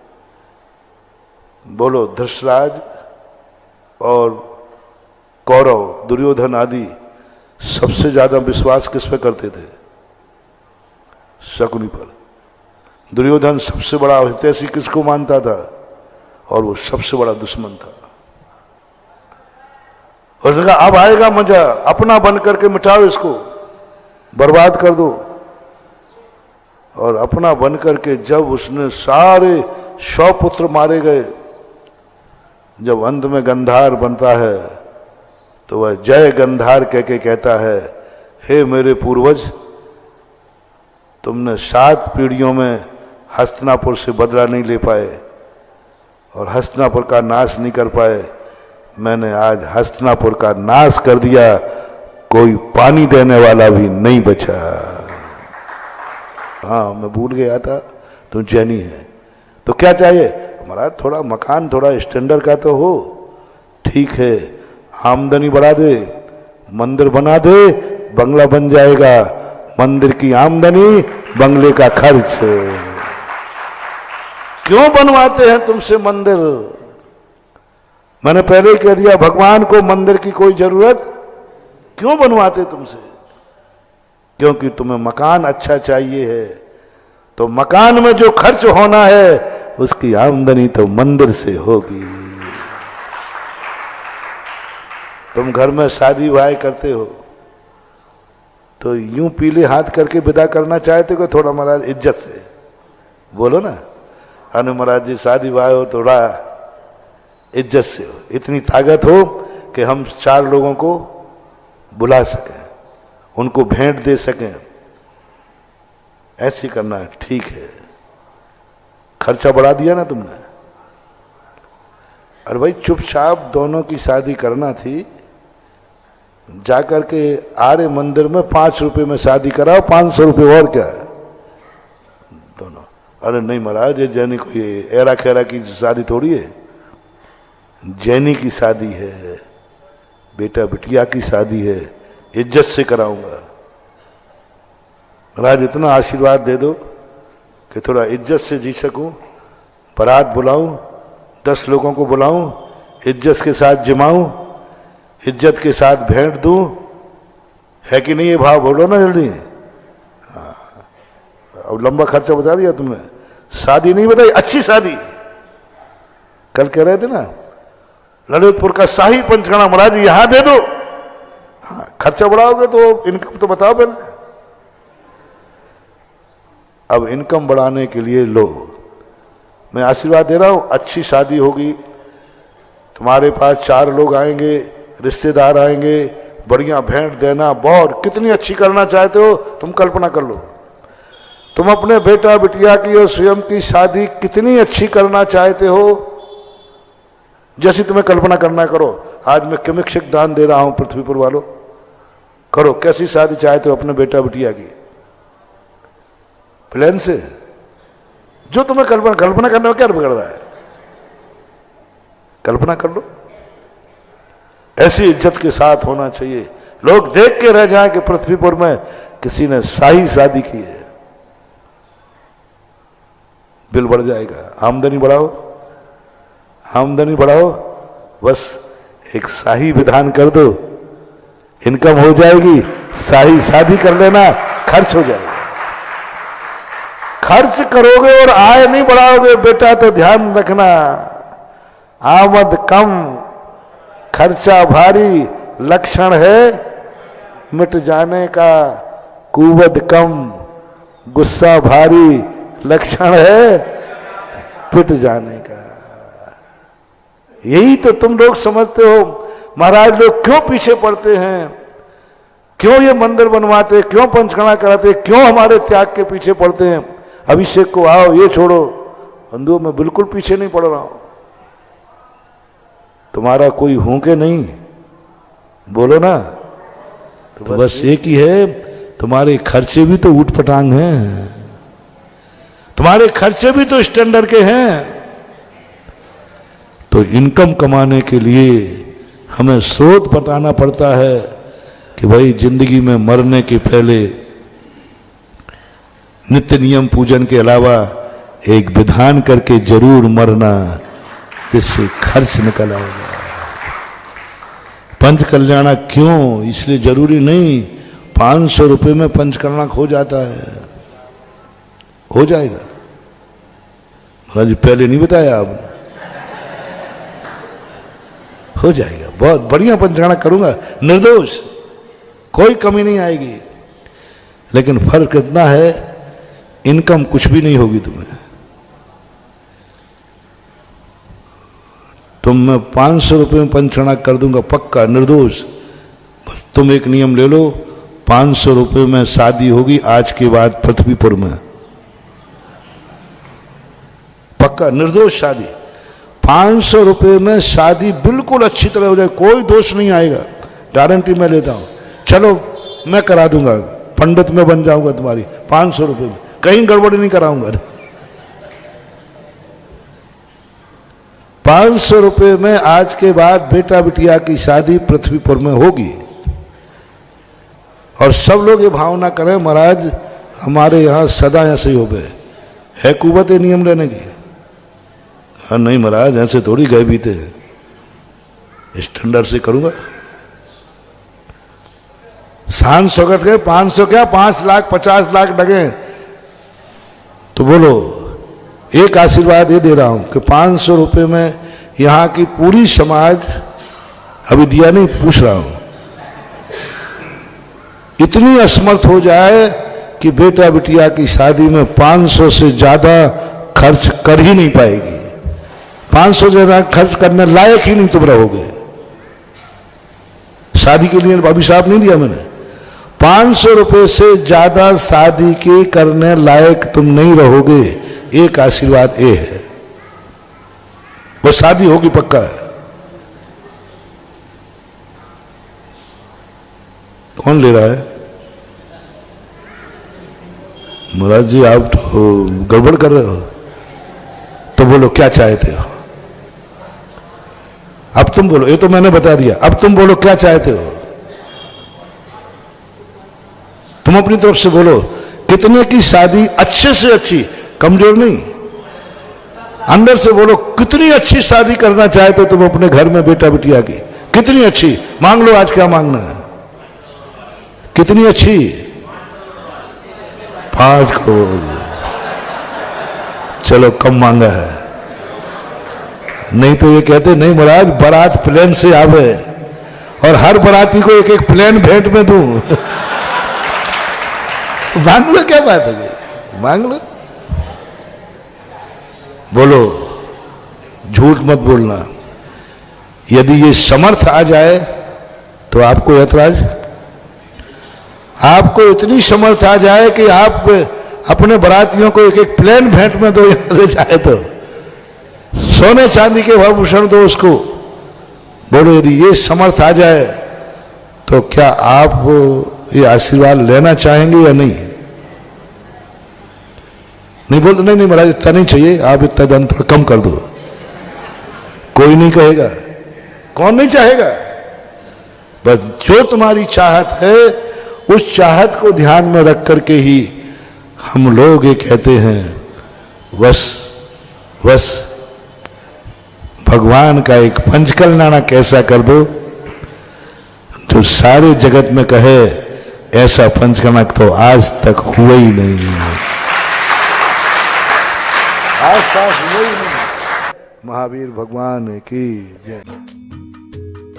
बोलो, दशरथ और कौरव दुर्योधन आदि सबसे ज्यादा विश्वास किस पे करते थे? शकुनी पर। दुर्योधन सबसे बड़ा हितैषी किसको मानता था? और वो सबसे बड़ा दुश्मन था। उसने कहा अब आएगा मजा, अपना बन करके मिटाओ इसको, बर्बाद कर दो। और अपना बन करके जब उसने सारे 100 पुत्र मारे गए, जब अंत में गंधार बनता है तो वह जय गंधार कह के कहता है, हे मेरे पूर्वज, तुमने 7 पीढ़ियों में हस्तिनापुर से बदला नहीं ले पाए और हस्तिनापुर का नाश नहीं कर पाए, मैंने आज हस्तिनापुर का नाश कर दिया, कोई पानी देने वाला भी नहीं बचा। हाँ, मैं भूल गया था तुम जैनी है। तो क्या चाहिए महाराज? थोड़ा मकान थोड़ा स्टैंडर्ड का तो हो, ठीक है, आमदनी बढ़ा दे, मंदिर बना दे, बंगला बन जाएगा, मंदिर की आमदनी, बंगले का खर्च। क्यों बनवाते हैं तुमसे मंदिर? मैंने पहले ही कह दिया, भगवान को मंदिर की कोई जरूरत क्यों बनवाते तुमसे? क्योंकि तुम्हें मकान अच्छा चाहिए है, तो मकान में जो खर्च होना है उसकी आमदनी तो मंदिर से होगी। तुम घर में शादी ब्याह करते हो तो यूं पीले हाथ करके विदा करना चाहते हो, थोड़ा महाराज इज्जत से बोलो ना, अनु महाराज जी शादी ब्याह हो, थोड़ा इज्जत से हो, इतनी ताकत हो कि हम 4 लोगों को बुला सकें, उनको भेंट दे सकें, ऐसी करना है, ठीक है। खर्चा बढ़ा दिया ना तुमने। अरे भाई चुपचाप दोनों की शादी करना थी, जाकर के आर्य मंदिर में 5 रुपए में शादी कराओ, 500 रुपये और क्या है दोनों। अरे नहीं महाराज, ये जैनी कोई एरा खेरा की शादी थोड़ी है, जैनी की शादी है, बेटा बिटिया की शादी है, इज्जत से कराऊंगा। महाराज इतना आशीर्वाद दे दो कि थोड़ा इज्जत से जी सकूं, बारात बुलाऊं, 10 लोगों को बुलाऊं, इज्जत के साथ जिमाऊं, इज्जत के साथ भेंट दूं, है कि नहीं? ये भाव बोलो ना जल्दी। हाँ, अब लंबा खर्चा बता दिया तुमने, शादी नहीं बताई, अच्छी शादी। कल कह रहे थे ना ललितपुर का शाही पंचकड़ा, महाराज यहां दे दो। हाँ, खर्चा बढ़ाओगे तो इनकम तो बताओ पहले। अब इनकम बढ़ाने के लिए लो, मैं आशीर्वाद दे रहा हूं, अच्छी शादी होगी, तुम्हारे पास 4 लोग आएंगे, रिश्तेदार आएंगे, बढ़िया भेंट देना, बहुत कितनी अच्छी करना चाहते हो तुम कल्पना कर लो। तुम अपने बेटा बिटिया की और स्वयं की शादी कितनी अच्छी करना चाहते हो, जैसी तुम्हें कल्पना करना करो। आज मैं किमिक्षक दान दे रहा हूं पृथ्वी पर वालों, करो कैसी शादी चाहते हो अपने बेटा बिटिया की, प्लान से, जो तुम्हें कल्पना करने में क्या बिगड़ रहा है, कल्पना कर लो। ऐसी इज्जत के साथ होना चाहिए, लोग देख के रह जाएं कि पृथ्वीपुर में किसी ने शाही शादी की है। बिल बढ़ जाएगा, आमदनी बढ़ाओ, आमदनी बढ़ाओ, बस एक शाही विधान कर दो, इनकम हो जाएगी, शाही शादी कर लेना, खर्च हो जाएगा। खर्च करोगे और आय नहीं बढ़ाओगे बेटा तो ध्यान रखना, आमद कम खर्चा भारी, लक्षण है मिट जाने का, कुवद कम गुस्सा भारी, लक्षण है पिट जाने का। यही तो तुम लोग समझते हो। महाराज लोग क्यों पीछे पड़ते हैं, क्यों ये मंदिर बनवाते, क्यों पंचकड़ा कराते, क्यों हमारे त्याग के पीछे पड़ते हैं? अभिषेक को आओ, ये छोड़ो, बंधुओं मैं बिल्कुल पीछे नहीं पड़ रहा हूं, तुम्हारा कोई हूं के नहीं, बोलो ना। तो बस एक ही है, तुम्हारे खर्चे भी तो ऊटपटांग हैं, तुम्हारे खर्चे भी तो स्टैंडर्ड के हैं। तो इनकम कमाने के लिए हमें स्रोत बताना पड़ता है कि भाई जिंदगी में मरने के पहले नित्य नियम पूजन के अलावा एक विधान करके जरूर मरना, जिससे खर्च निकल आएगा। पंच कल्याणा क्यों? इसलिए जरूरी नहीं 500 रुपए में पंच कल्याणक हो जाता है, हो जाएगा। महाराज पहले नहीं बताया आपने, हो जाएगा, बहुत बढ़िया पंचांगना करूंगा, निर्दोष, कोई कमी नहीं आएगी। लेकिन फर्क इतना है, इनकम कुछ भी नहीं होगी तुम्हें। मैं 500 रुपये में पंचांगना कर दूंगा पक्का, निर्दोष। तुम एक नियम ले लो, 500 रुपये में शादी होगी आज के बाद पृथ्वीपुर में, पक्का निर्दोष शादी। 500 रुपये में शादी बिल्कुल अच्छी तरह हो जाए, कोई दोष नहीं आएगा, गारंटी मैं लेता हूं। चलो मैं करा दूंगा, पंडित में बन जाऊंगा तुम्हारी 500 रुपये में, कहीं गड़बड़ी नहीं कराऊंगा। 500 रुपये में आज के बाद बेटा बिटिया की शादी पृथ्वीपुर में होगी। और सब लोग ये भावना करें, महाराज हमारे यहां सदा ऐसे ही हो गए, है कुवत नियम लेने की। हाँ नहीं महाराज, ऐसे थोड़ी गए बीते, स्टैंडर्ड से करूंगा। शान स्वागत के 500 क्या 5 लाख 50 लाख लगे तो बोलो, एक आशीर्वाद ये दे रहा हूं कि 500 रुपये में यहां की पूरी समाज, अभी दिया नहीं पूछ रहा हूं, इतनी असमर्थ हो जाए कि बेटा बिटिया की शादी में 500 से ज्यादा खर्च कर ही नहीं पाएगी। 500 से ज्यादा खर्च करने लायक ही नहीं तुम रहोगे। शादी के लिए अभिशाप नहीं दिया मैंने, 500 रुपये से ज्यादा शादी के करने लायक तुम नहीं रहोगे। एक आशीर्वाद ये है, वो शादी होगी पक्का है। कौन ले रहा है? महाराज जी आप तो गड़बड़ कर रहे हो, तो बोलो क्या चाहते हो। अब तुम बोलो, ये तो मैंने बता दिया, अब तुम बोलो क्या चाहते हो। तुम अपनी तरफ से बोलो, कितने की शादी अच्छे से अच्छी, कमजोर नहीं, अंदर से बोलो कितनी अच्छी शादी करना चाहते हो तुम अपने घर में बेटा बिटिया की, कितनी अच्छी मांग लो। आज क्या मांगना है? कितनी अच्छी? 5 करोड़। चलो कम मांगा है, नहीं तो ये कहते नहीं महाराज बारात प्लेन से आवे और हर बाराती को एक एक प्लेन भेंट में दूं। मांग लो, क्या बात है, मांग लो। बोलो, झूठ मत बोलना। यदि ये समर्थ आ जाए तो आपको ऐतराज? आपको इतनी समर्थ आ जाए कि आप अपने बारातियों को एक एक प्लेन भेंट में दो, यहां जाए तो सोने चांदी के आभूषण दो उसको। बोलो यदि ये समर्थ आ जाए तो क्या आप ये आशीर्वाद लेना चाहेंगे या नहीं? नहीं बोल, नहीं महाराज इतना नहीं चाहिए, आप इतना दान थोड़ा कम कर दो। कोई नहीं कहेगा, कौन नहीं चाहेगा। बस जो तुम्हारी चाहत है उस चाहत को ध्यान में रख करके ही हम लोग ये कहते हैं, बस भगवान का एक पंचकल्याण कैसा कर दो जो सारे जगत में कहे ऐसा पंचकल्याण तो आज तक हुआ ही नहीं, आज तक हुआ ही नहीं। महावीर भगवान की जय।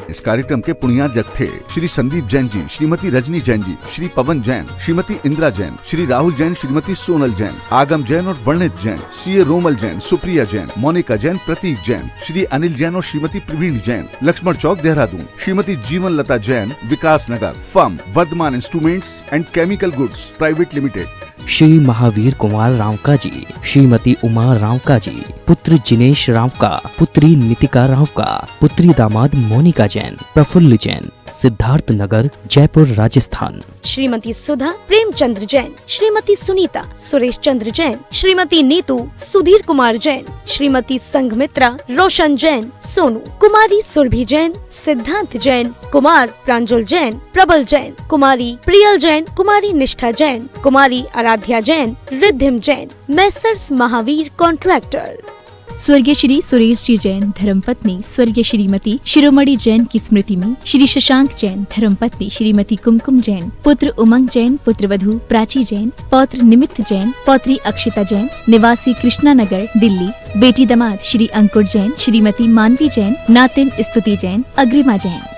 इस कार्यक्रम के पुण्याजक थे श्री संदीप जैन जी, श्रीमती रजनी जैन जी, श्री पवन जैन, श्रीमती इंदिरा जैन, श्री राहुल जैन, श्रीमती सोनल जैन, आगम जैन और वर्णित जैन, सीए रोमल जैन, सुप्रिया जैन, मोनिका जैन, प्रतीक जैन, श्री अनिल जैन और Shrimati Praveen Jain, Laxman Chowk Dehradun, Shrimati Jeevan Lata Jain, Vikas Nagar, firm Vardhman instruments and chemical goods private limited, Shri Mahavir Kumar Rawka ji, Shrimati Uma Rawka ji, पुत्र जिनेश रावका, पुत्री नितिका रावका, पुत्री दामाद मोनिका जैन, प्रफुल्ल जैन, सिद्धार्थ नगर, जयपुर, राजस्थान। श्रीमती सुधा प्रेमचंद्र जैन, श्रीमती सुनीता सुरेश चंद्र जैन, श्रीमती नीतू सुधीर कुमार जैन, श्रीमती संघमित्रा रोशन जैन सोनू, कुमारी सुरभि जैन, सिद्धांत जैन, कुमार प्रांजल जैन, प्रबल जैन, कुमारी प्रियल जैन, कुमारी निष्ठा जैन, कुमारी आराध्या जैन, रिद्धिम जैन, मैसर्स महावीर कॉन्ट्रैक्टर। स्वर्गीय श्री सुरेश जी जैन धर्मपत्नी स्वर्गीय श्रीमती शिरोमणि जैन की स्मृति में श्री शशांक जैन धर्मपत्नी श्रीमती कुमकुम जैन, पुत्र उमंग जैन, पुत्रवधू प्राची जैन, पौत्र निमित्त जैन, पौत्री अक्षिता जैन, निवासी कृष्णा नगर दिल्ली, बेटी दामाद श्री अंकुर जैन, श्रीमती मानवी जैन, नातिन स्तुति जैन, अग्रिमा जैन।